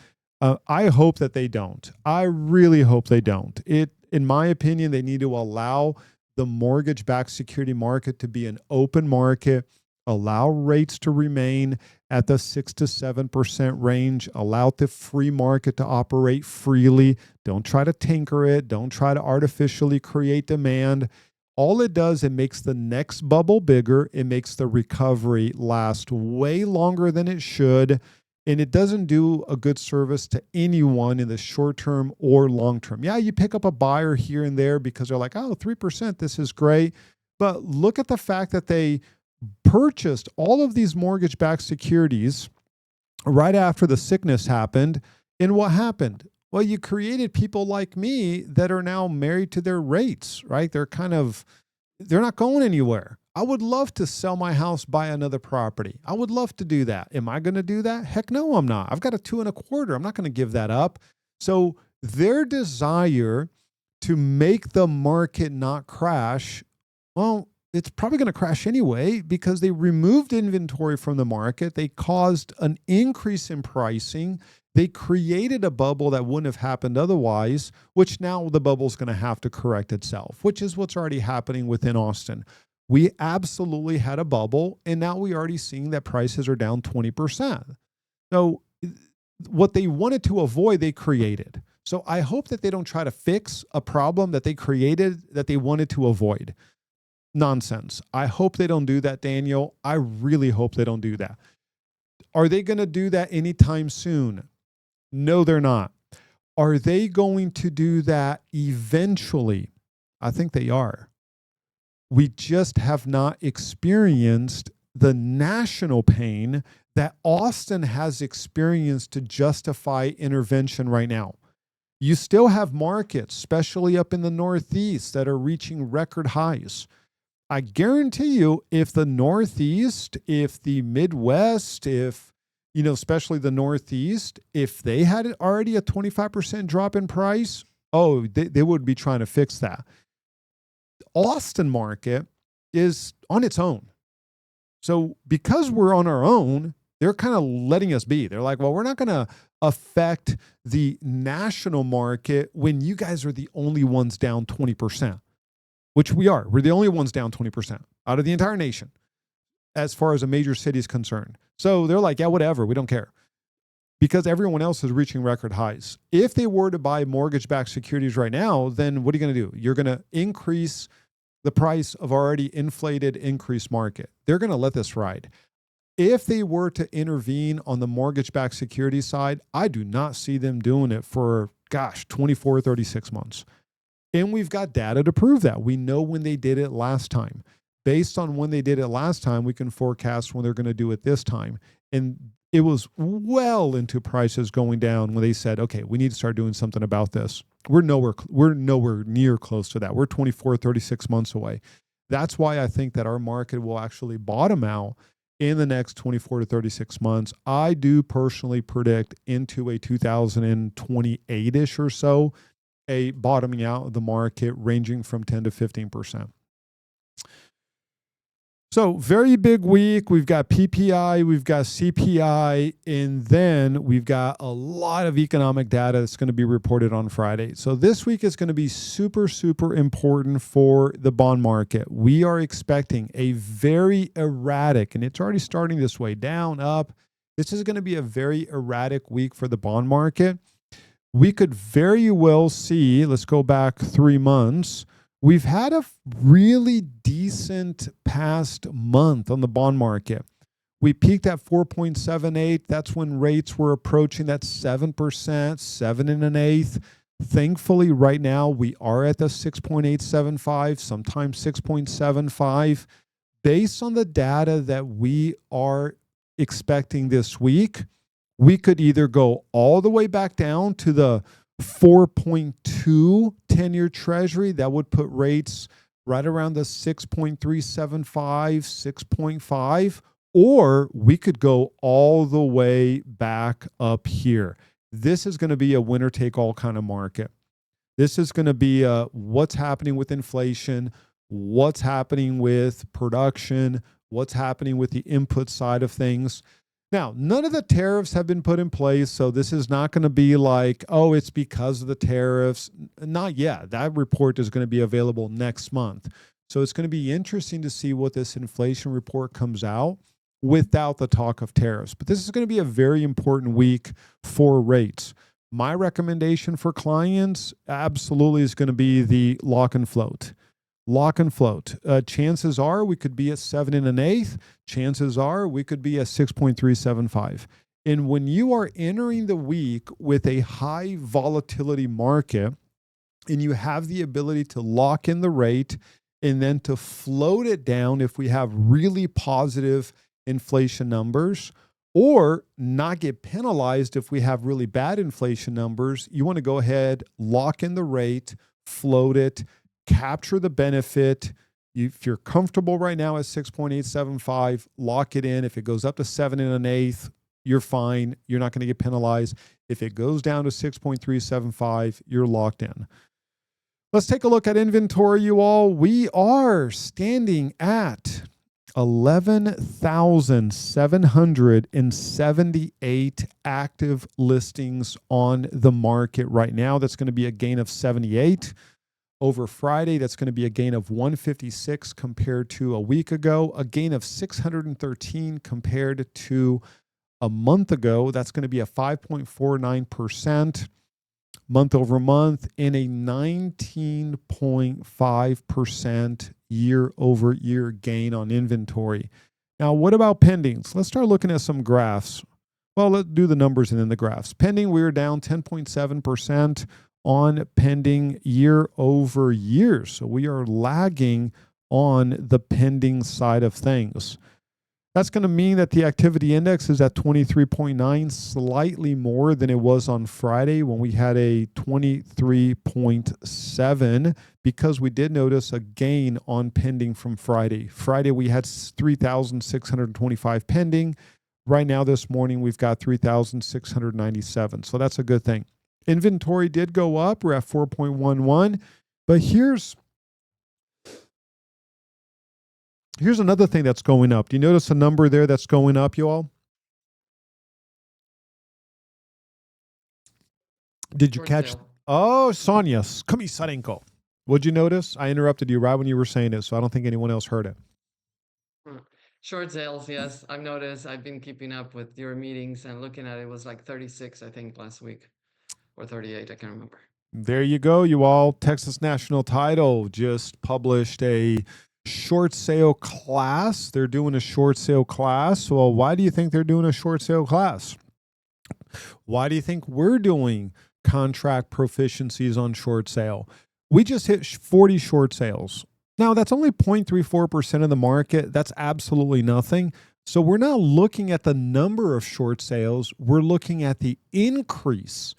A: I hope that they don't. I really hope they don't. In my opinion, they need to allow the mortgage-backed security market to be an open market, allow rates to remain at the 6 to 7% range, allow the free market to operate freely. Don't try to tinker it. Don't try to artificially create demand. All it does, it makes the next bubble bigger. It makes the recovery last way longer than it should. And it doesn't do a good service to anyone in the short term or long term. Yeah, you pick up a buyer here and there because they're like, oh, 3%, this is great. But look at the fact that they purchased all of these mortgage-backed securities right after the sickness happened. And what happened? Well, you created people like me that are now married to their rates, right? They're not going anywhere. I would love to sell my house, buy another property. I would love to do that. Am I going to do that? Heck no, I'm not. I've got a 2.25. I'm not going to give that up. So their desire to make the market not crash, well, it's probably going to crash anyway because they removed inventory from the market. They caused an increase in pricing. They created a bubble that wouldn't have happened otherwise, which now the bubble's going to have to correct itself, which is what's already happening within Austin. We absolutely had a bubble, and now we're already seeing that prices are down 20%. So what they wanted to avoid, they created. So I hope that they don't try to fix a problem that they created that they wanted to avoid. Nonsense. I hope they don't do that, Daniel. I really hope they don't do that. Are they going to do that anytime soon? No, they're not. Are they going to do that eventually? I think they are. We just have not experienced the national pain that Austin has experienced to justify intervention right now. You still have markets, especially up in the Northeast, that are reaching record highs. I guarantee you, if the Northeast, if the Midwest, especially the Northeast, if they had already a 25% drop in price, they would be trying to fix that. Austin market is on its own. So because we're on our own, they're kind of letting us be. They're like, well, we're not going to affect the national market when you guys are the only ones down 20%, which we are. We're the only ones down 20% out of the entire nation as far as a major city is concerned. So they're like, yeah, whatever. We don't care. Because everyone else is reaching record highs. If they were to buy mortgage-backed securities right now, then what are you going to do? You're going to increase the price of already inflated, increased market. They're going to let this ride. If they were to intervene on the mortgage-backed security side, I do not see them doing it for, 24, 36 months. And we've got data to prove that. We know when they did it last time. Based on when they did it last time, we can forecast when they're going to do it this time. And it was well into prices going down when they said, okay, we need to start doing something about this. We're nowhere near close to that. We're 24, 36 months away. That's why I think that our market will actually bottom out in the next 24 to 36 months. I do personally predict into a 2028-ish or so, a bottoming out of the market ranging from 10 to 15%. So very big week. We've got PPI, we've got CPI, and then we've got a lot of economic data that's going to be reported on Friday. So this week is going to be super, super important for the bond market. We are expecting a very erratic, and it's already starting this way, down, up. This is going to be a very erratic week for the bond market. We could very well see, let's go back 3 months. We've had a really decent past month on the bond market. We peaked at 4.78. That's when rates were approaching that 7%, 7 1/8. Thankfully, right now, we are at the 6.875, sometimes 6.75. Based on the data that we are expecting this week, we could either go all the way back down to the 4.2 10-year treasury. That would put rates right around the 6.375, 6.5, or we could go all the way back up here. This is going to be a winner take all kind of market. This is going to be what's happening with inflation, what's happening with production, what's happening with the input side of things. Now, none of the tariffs have been put in place, so this is not going to be like, oh, it's because of the tariffs. Not yet. That report is going to be available next month. So it's going to be interesting to see what this inflation report comes out without the talk of tariffs. But this is going to be a very important week for rates. My recommendation for clients absolutely is going to be the lock and float. Lock and float. Chances are we could be at 7 1/8. Chances are we could be at 6.375. And when you are entering the week with a high volatility market and you have the ability to lock in the rate and then to float it down if we have really positive inflation numbers, or not get penalized if we have really bad inflation numbers, you want to go ahead, lock in the rate, float it, capture the benefit. If you're comfortable right now at 6.875, lock it in. If it goes up to 7 1/8, you're fine. You're not going to get penalized. If it goes down to 6.375, you're locked in. Let's take a look at inventory, you all. We are standing at 11,778 active listings on the market right now. That's going to be a gain of 78. Over Friday, that's going to be a gain of 156 compared to a week ago, a gain of 613 compared to a month ago. That's going to be a 5.49% month over month and a 19.5% year over year gain on inventory. Now, what about pendings? Let's start looking at some graphs. Well, let's do the numbers and then the graphs. Pending, we're down 10.7% on pending year over year. So we are lagging on the pending side of things. That's going to mean that the activity index is at 23.9, slightly more than it was on Friday when we had a 23.7, because we did notice a gain on pending from Friday. Friday, we had 3,625 pending. Right now, this morning, we've got 3,697. So that's a good thing. Inventory did go up. We're at 4.11. But here's another thing that's going up. Do you notice a number there that's going up, you all? Did you catch? Oh, Sonia, Komisarenko. What'd you notice? I interrupted you right when you were saying it, so I don't think anyone else heard it.
B: Short sales, yes. I've noticed. I've been keeping up with your meetings and looking at it. It was like 36, I think, last week. Or 38, I can't remember.
A: There you go, you all. Texas National Title just published a short sale class. They're doing a short sale class. Well, why do you think they're doing a short sale class? Why do you think we're doing contract proficiencies on short sale? We just hit 40 short sales. Now, that's only 0.34% of the market. That's absolutely nothing. So we're not looking at the number of short sales. We're looking at the increase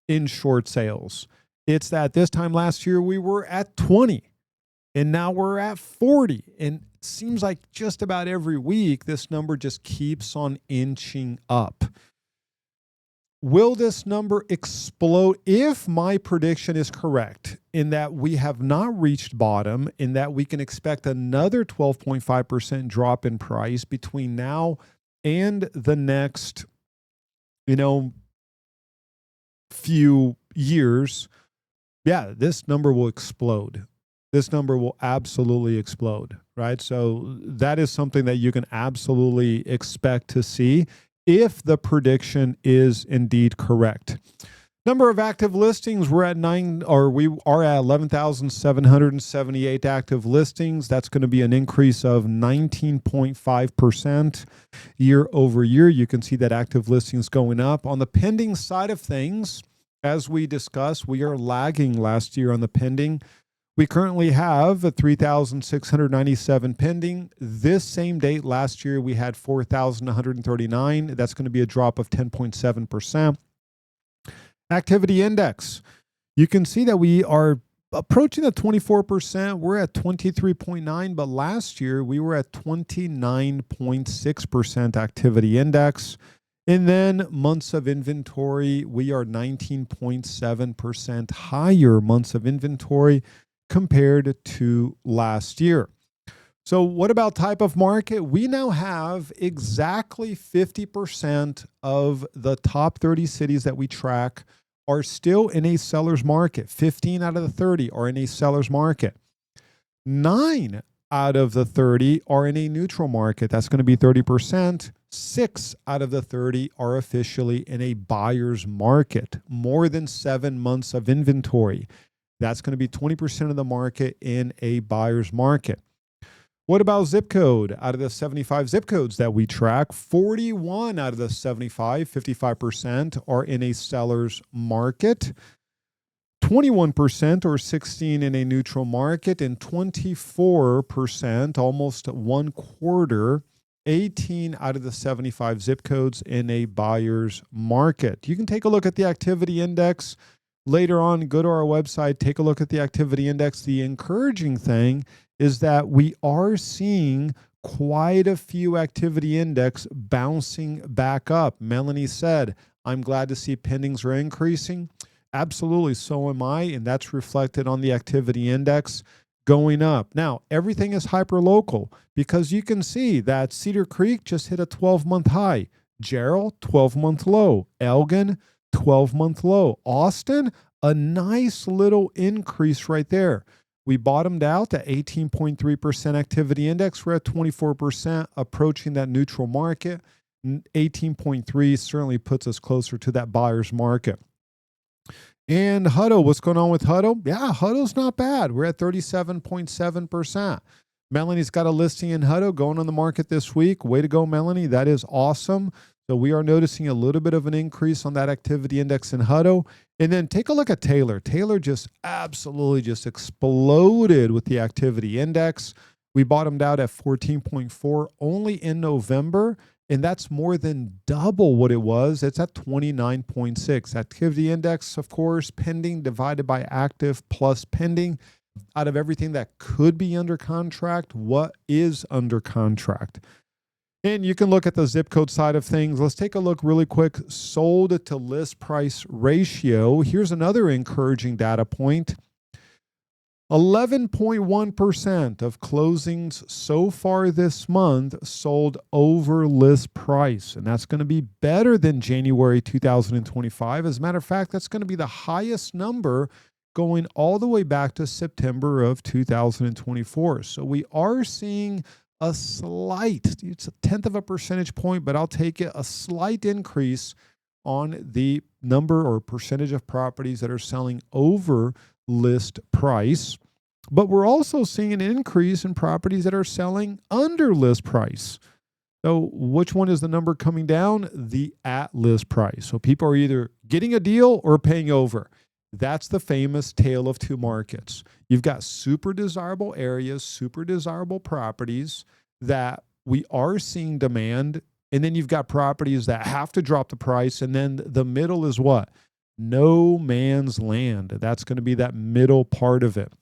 A: in short sales. It's that this time last year we were at 20 and now we're at 40. And it seems like just about every week this number just keeps on inching up. Will this number explode if my prediction is correct in that we have not reached bottom, in that we can expect another 12.5% drop in price between now and the next, few years? Yeah, this number will explode. This number will absolutely explode, right? So that is something that you can absolutely expect to see if the prediction is indeed correct. Number of active listings, we are at 11,778 active listings. That's going to be an increase of 19.5% year over year. You can see that active listings going up. On the pending side of things, as we discussed, we are lagging last year on the pending. We currently have 3,697 pending. This same date last year, we had 4,139. That's going to be a drop of 10.7%. Activity index. You can see that we are approaching the 24%. We're at 23.9, but last year we were at 29.6% activity index. And then months of inventory, we are 19.7% higher months of inventory compared to last year. So what about type of market? We now have exactly 50% of the top 30 cities that we track are still in a seller's market. 15 out of the 30 are in a seller's market. 9 out of the 30 are in a neutral market. That's going to be 30%. 6 out of the 30 are officially in a buyer's market. More than 7 months of inventory. That's going to be 20% of the market in a buyer's market. What about zip code? Out of the 75 zip codes that we track, 41 out of the 75, 55% are in a seller's market. 21% or 16 in a neutral market, and 24%, almost 1/4, 18 out of the 75 zip codes in a buyer's market. You can take a look at the activity index later on. Go to our website, take a look at the activity index. The encouraging thing is that we are seeing quite a few activity index bouncing back up. Melanie said, I'm glad to see pendings are increasing. Absolutely, so am I, and that's reflected on the activity index going up. Now, everything is hyper-local because you can see that Cedar Creek just hit a 12-month high. Jarrell, 12-month low. Elgin, 12-month low. Austin, a nice little increase right there. We bottomed out at 18.3% activity index. We're at 24%, approaching that neutral market. 18.3 certainly puts us closer to that buyer's market. And Hutto, what's going on with Hutto? Yeah, Hutto's not bad. We're at 37.7%. Melanie's got a listing in Hutto going on the market this week. Way to go, Melanie. That is awesome. So we are noticing a little bit of an increase on that activity index in Hutto. And then take a look at Taylor. Taylor just absolutely just exploded with the activity index. We bottomed out at 14.4 only in November, and that's more than double what it was. It's at 29.6. Activity index, of course, pending divided by active plus pending. Out of everything that could be under contract, what is under contract? And you can look at the zip code side of things. Let's take a look really quick. Sold to list price ratio. Here's another encouraging data point. 11.1% of closings so far this month sold over list price. And that's going to be better than January 2025. As a matter of fact, that's going to be the highest number going all the way back to September of 2024. So we are seeing a slight, it's a 1/10 of a percentage point, but I'll take it, a slight increase on the number or percentage of properties that are selling over list price. But we're also seeing an increase in properties that are selling under list price. So which one is the number coming down? The at list price. So people are either getting a deal or paying over. That's the famous tale of two markets. You've got super desirable areas, super desirable properties that we are seeing demand. And then you've got properties that have to drop the price. And then the middle is what? No man's land. That's going to be that middle part of it.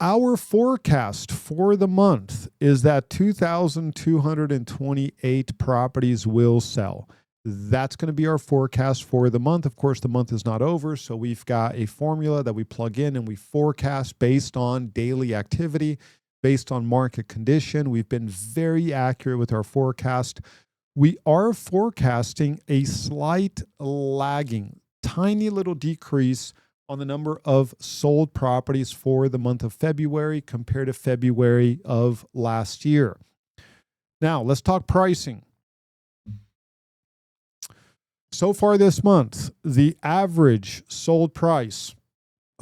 A: Our forecast for the month is that 2,228 properties will sell. That's going to be our forecast for the month. Of course, the month is not over, so we've got a formula that we plug in and we forecast based on daily activity, based on market condition. We've been very accurate with our forecast. We are forecasting a slight lagging, tiny little decrease on the number of sold properties for the month of February compared to February of last year. Now, let's talk pricing. So far this month, the average sold price,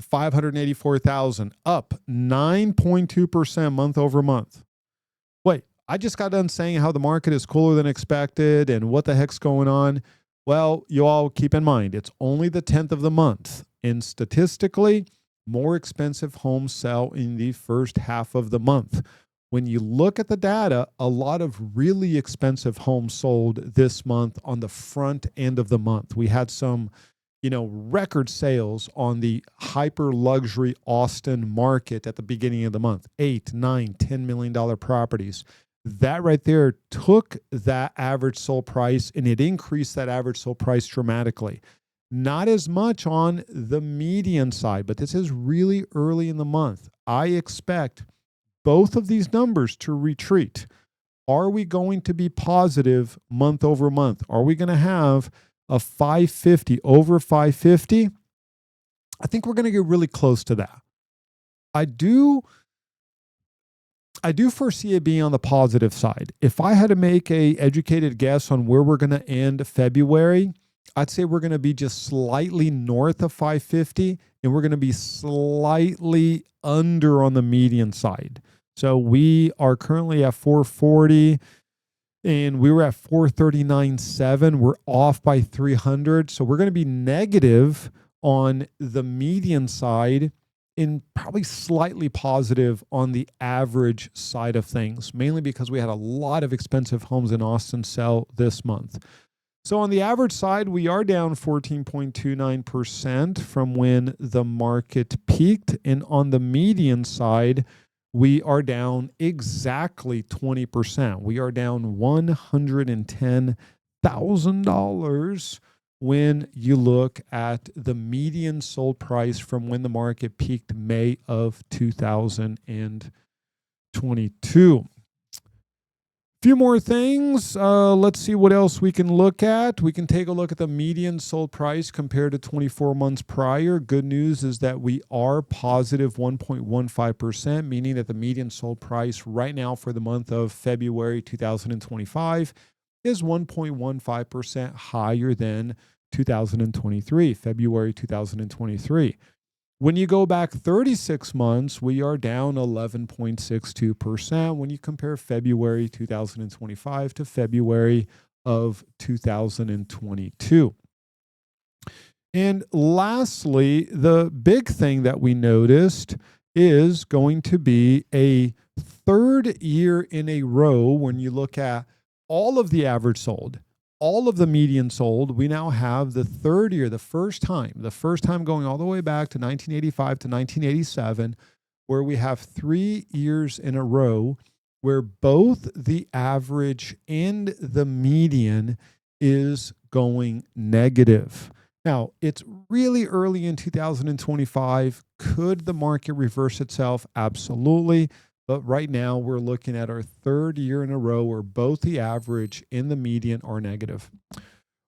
A: $584,000, up 9.2% month over month. Wait, I just got done saying how the market is cooler than expected and what the heck's going on. Well, you all keep in mind, it's only the 10th of the month. And statistically, more expensive homes sell in the first half of the month. When you look at the data, a lot of really expensive homes sold this month on the front end of the month. We had some, record sales on the hyper luxury Austin market at the beginning of the month, $8, $9, $10 million properties. That right there took that average sold price and it increased that average sold price dramatically. Not as much on the median side, but this is really early in the month. I expect both of these numbers to retreat. Are we going to be positive month over month? Are we going to have a 550 over 550? I think we're going to get really close to that. I do foresee it being on the positive side. If I had to make an educated guess on where we're going to end February, I'd say we're going to be just slightly north of 550 and we're going to be slightly under on the median side. So we are currently at 440 and we were at 439.7. We're off by 300. So we're going to be negative on the median side and probably slightly positive on the average side of things, mainly because we had a lot of expensive homes in Austin sell this month. So on the average side, we are down 14.29% from when the market peaked. And on the median side, we are down exactly 20%. We are down $110,000 when you look at the median sold price from when the market peaked May of 2022. Few more things. Let's see what else we can look at. We can take a look at the median sold price compared to 24 months prior. Good news is that we are positive 1.15%, meaning that the median sold price right now for the month of February 2025 is 1.15% higher than 2023, February 2023. When you go back 36 months, we are down 11.62% when you compare February 2025 to February of 2022. And lastly, the big thing that we noticed is going to be a third year in a row when you look at all of the average sold, all of the median sold. We now have the third year, the first time going all the way back to 1985 to 1987, where we have 3 years in a row where both the average and the median is going negative. Now, it's really early in 2025. Could the market reverse itself? Absolutely. But right now, we're looking at our third year in a row where both the average and the median are negative.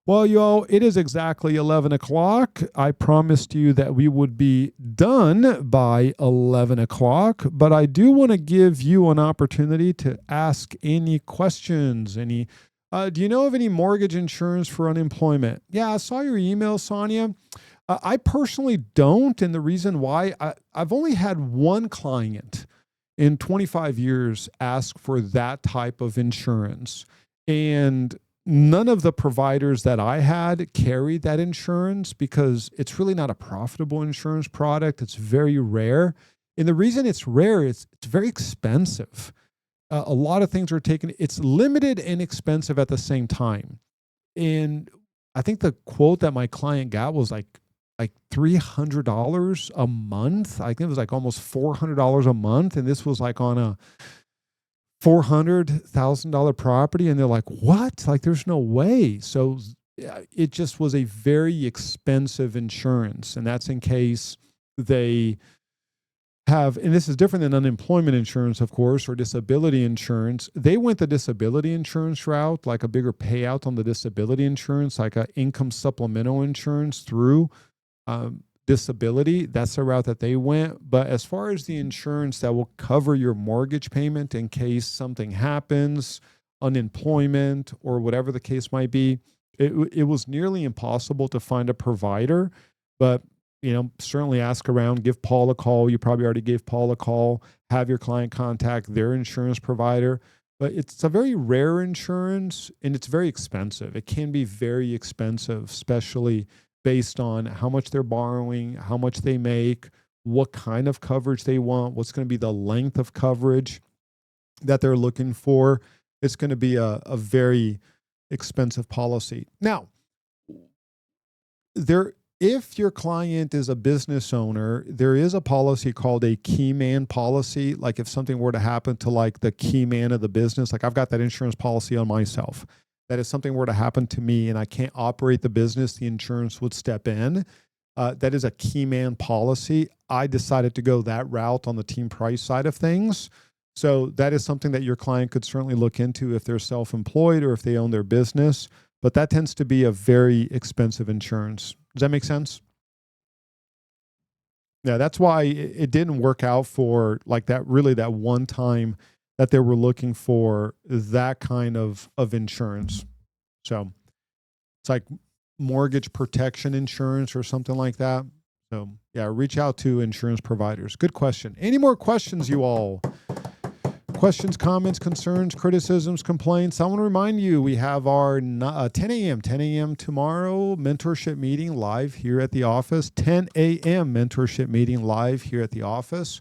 A: Well, y'all, it is exactly 11 o'clock. I promised you that we would be done by 11 o'clock, but I do want to give you an opportunity to ask any questions. Do you know of any mortgage insurance for unemployment? Yeah, I saw your email, Sonia. I personally don't, and the reason why, I've only had one client in 25 years ask for that type of insurance. And none of the providers that I had carried that insurance because it's really not a profitable insurance product. It's very rare. And the reason it's rare is it's very expensive. A lot of things are taken. It's limited and expensive at the same time. And I think the quote that my client got was like $300 a month. I think it was like almost $400 a month. And this was like on a $400,000 property. And they're like, what? Like, there's no way. So it just was a very expensive insurance. And that's in case they have, and this is different than unemployment insurance, of course, or disability insurance. They went the disability insurance route, like a bigger payout on the disability insurance, like an income supplemental insurance through disability. That's the route that they went. But as far as the insurance that will cover your mortgage payment in case something happens, unemployment, or whatever the case might be, it was nearly impossible to find a provider. But certainly ask around, give Paul a call. You probably already gave Paul a call. Have your client contact their insurance provider. But it's a very rare insurance, and it's very expensive. It can be very expensive, especially based on how much they're borrowing, how much they make, what kind of coverage they want, what's going to be the length of coverage that they're looking for. It's going to be a very expensive policy. Now, if your client is a business owner, there is a policy called a key man policy. Like if something were to happen to like the key man of the business, like I've got that insurance policy on myself, that if something were to happen to me and I can't operate the business, the insurance would step in. That is a key man policy. I decided to go that route on the team price side of things. So that is something that your client could certainly look into if they're self-employed or if they own their business. But that tends to be a very expensive insurance. Does that make sense? Yeah, that's why it didn't work out for like that, really that one time that they were looking for that kind of insurance. So it's like mortgage protection insurance or something like that. So yeah, reach out to insurance providers. Good question. Any more questions, you all? Questions, comments, concerns, criticisms, complaints. I want to remind you, we have our 10 a.m. tomorrow mentorship meeting live here at the office. 10 a.m. mentorship meeting live here at the office.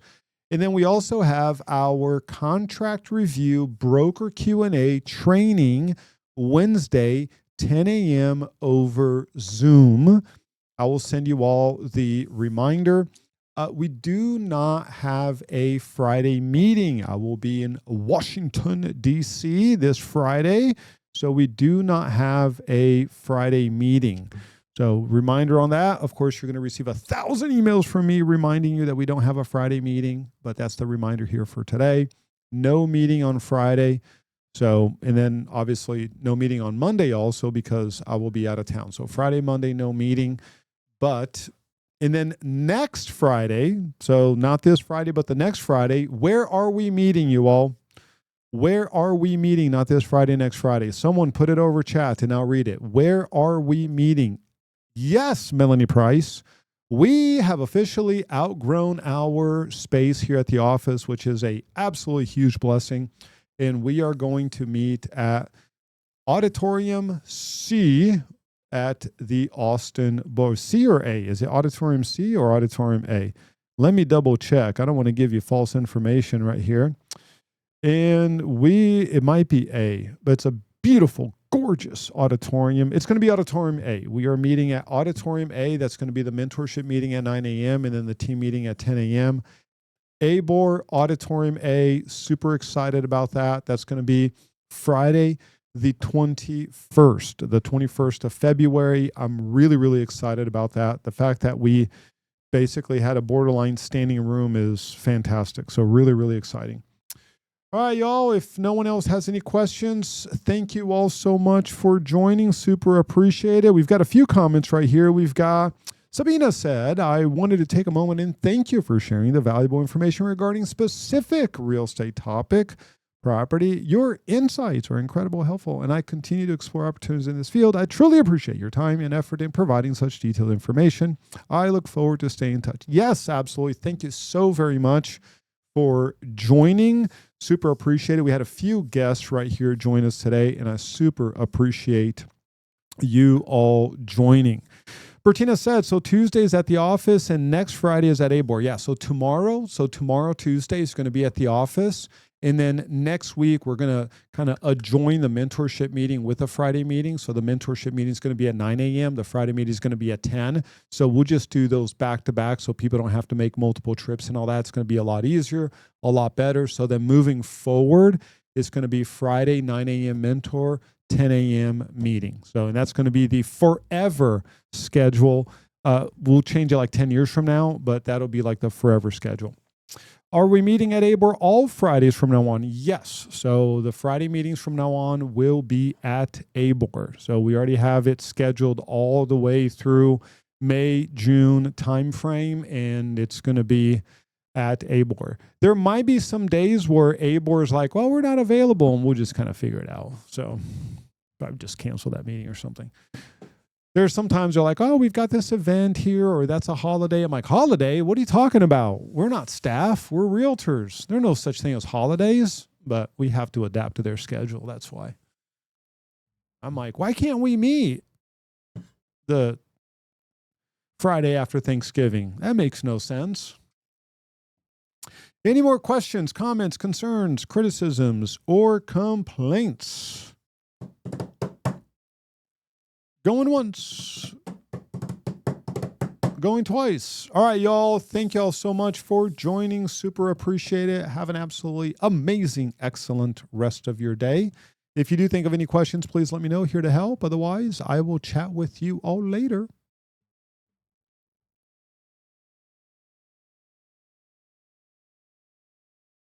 A: And then we also have our contract review broker Q&A training Wednesday, 10 a.m. over Zoom. I will send you all the reminder. We do not have a Friday meeting. I will be in Washington, D.C. this Friday. So we do not have a Friday meeting. So reminder on that. Of course, you're going to receive 1,000 emails from me reminding you that we don't have a Friday meeting, but that's the reminder here for today. No meeting on Friday. So, and then obviously no meeting on Monday also because I will be out of town. So Friday, Monday, no meeting. And then next Friday, so not this Friday, but the next Friday, where are we meeting, you all? Where are we meeting? Not this Friday, next Friday. Someone put it over chat and I'll read it. Where are we meeting? Yes, Melanie Price. We have officially outgrown our space here at the office, which is a absolutely huge blessing. And we are going to meet at Auditorium C at the Austin, both C or A? Is it Auditorium C or Auditorium A? Let me double check. I don't want to give you false information right here. And it might be A, but it's a beautiful, gorgeous auditorium. It's going to be Auditorium A. We are meeting at Auditorium A. That's going to be the mentorship meeting at 9 a.m. and then the team meeting at 10 a.m. ABOR, Auditorium A. Super excited about that. That's going to be Friday, the 21st of February. I'm really, really excited about that. The fact that we basically had a borderline standing room is fantastic. So really, really exciting. All right, y'all, if no one else has any questions, thank you all so much for joining. Super appreciate it. We've got a few comments right here. We've got Sabina said, I wanted to take a moment and thank you for sharing the valuable information regarding specific real estate topic. Property. Your insights are incredibly helpful, and I continue to explore opportunities in this field. I truly appreciate your time and effort in providing such detailed information. I look forward to staying in touch. Yes, absolutely. Thank you so very much for joining. Super appreciate it. We had a few guests right here join us today, and I super appreciate you all joining. Bertina said, so Tuesday is at the office and next Friday is at ABOR. Yeah, so tomorrow, Tuesday is going to be at the office. And then next week, we're going to kind of adjoin the mentorship meeting with a Friday meeting. So the mentorship meeting is going to be at 9 a.m. The Friday meeting is going to be at 10. So we'll just do those back to back so people don't have to make multiple trips and all that. It's going to be a lot easier, a lot better. So then moving forward, It's going to be Friday, 9 a.m. mentor, 10 a.m. meeting. So, and that's going to be the forever schedule. We'll change it like 10 years from now, but that'll be like the forever schedule. Are we meeting at ABOR all Fridays from now on? Yes. So the Friday meetings from now on will be at ABOR. So we already have it scheduled all the way through May, June timeframe, and it's going to be at ABOR. There might be some days where ABOR is like, well, we're not available, and we'll just kind of figure it out. So I would just cancel that meeting or something. There's sometimes they're like, oh, we've got this event here, or that's a holiday. I'm like, holiday? What are you talking about? We're not staff. We're realtors. There's no such thing as holidays, but we have to adapt to their schedule. That's why. I'm like, why can't we meet the Friday after Thanksgiving? That makes no sense. Any more questions, comments, concerns, criticisms, or complaints? Going once, going twice. All right, y'all. Thank y'all so much for joining. Super appreciate it. Have an absolutely amazing, excellent rest of your day. If you do think of any questions, please let me know. Here to help. Otherwise, I will chat with you all later.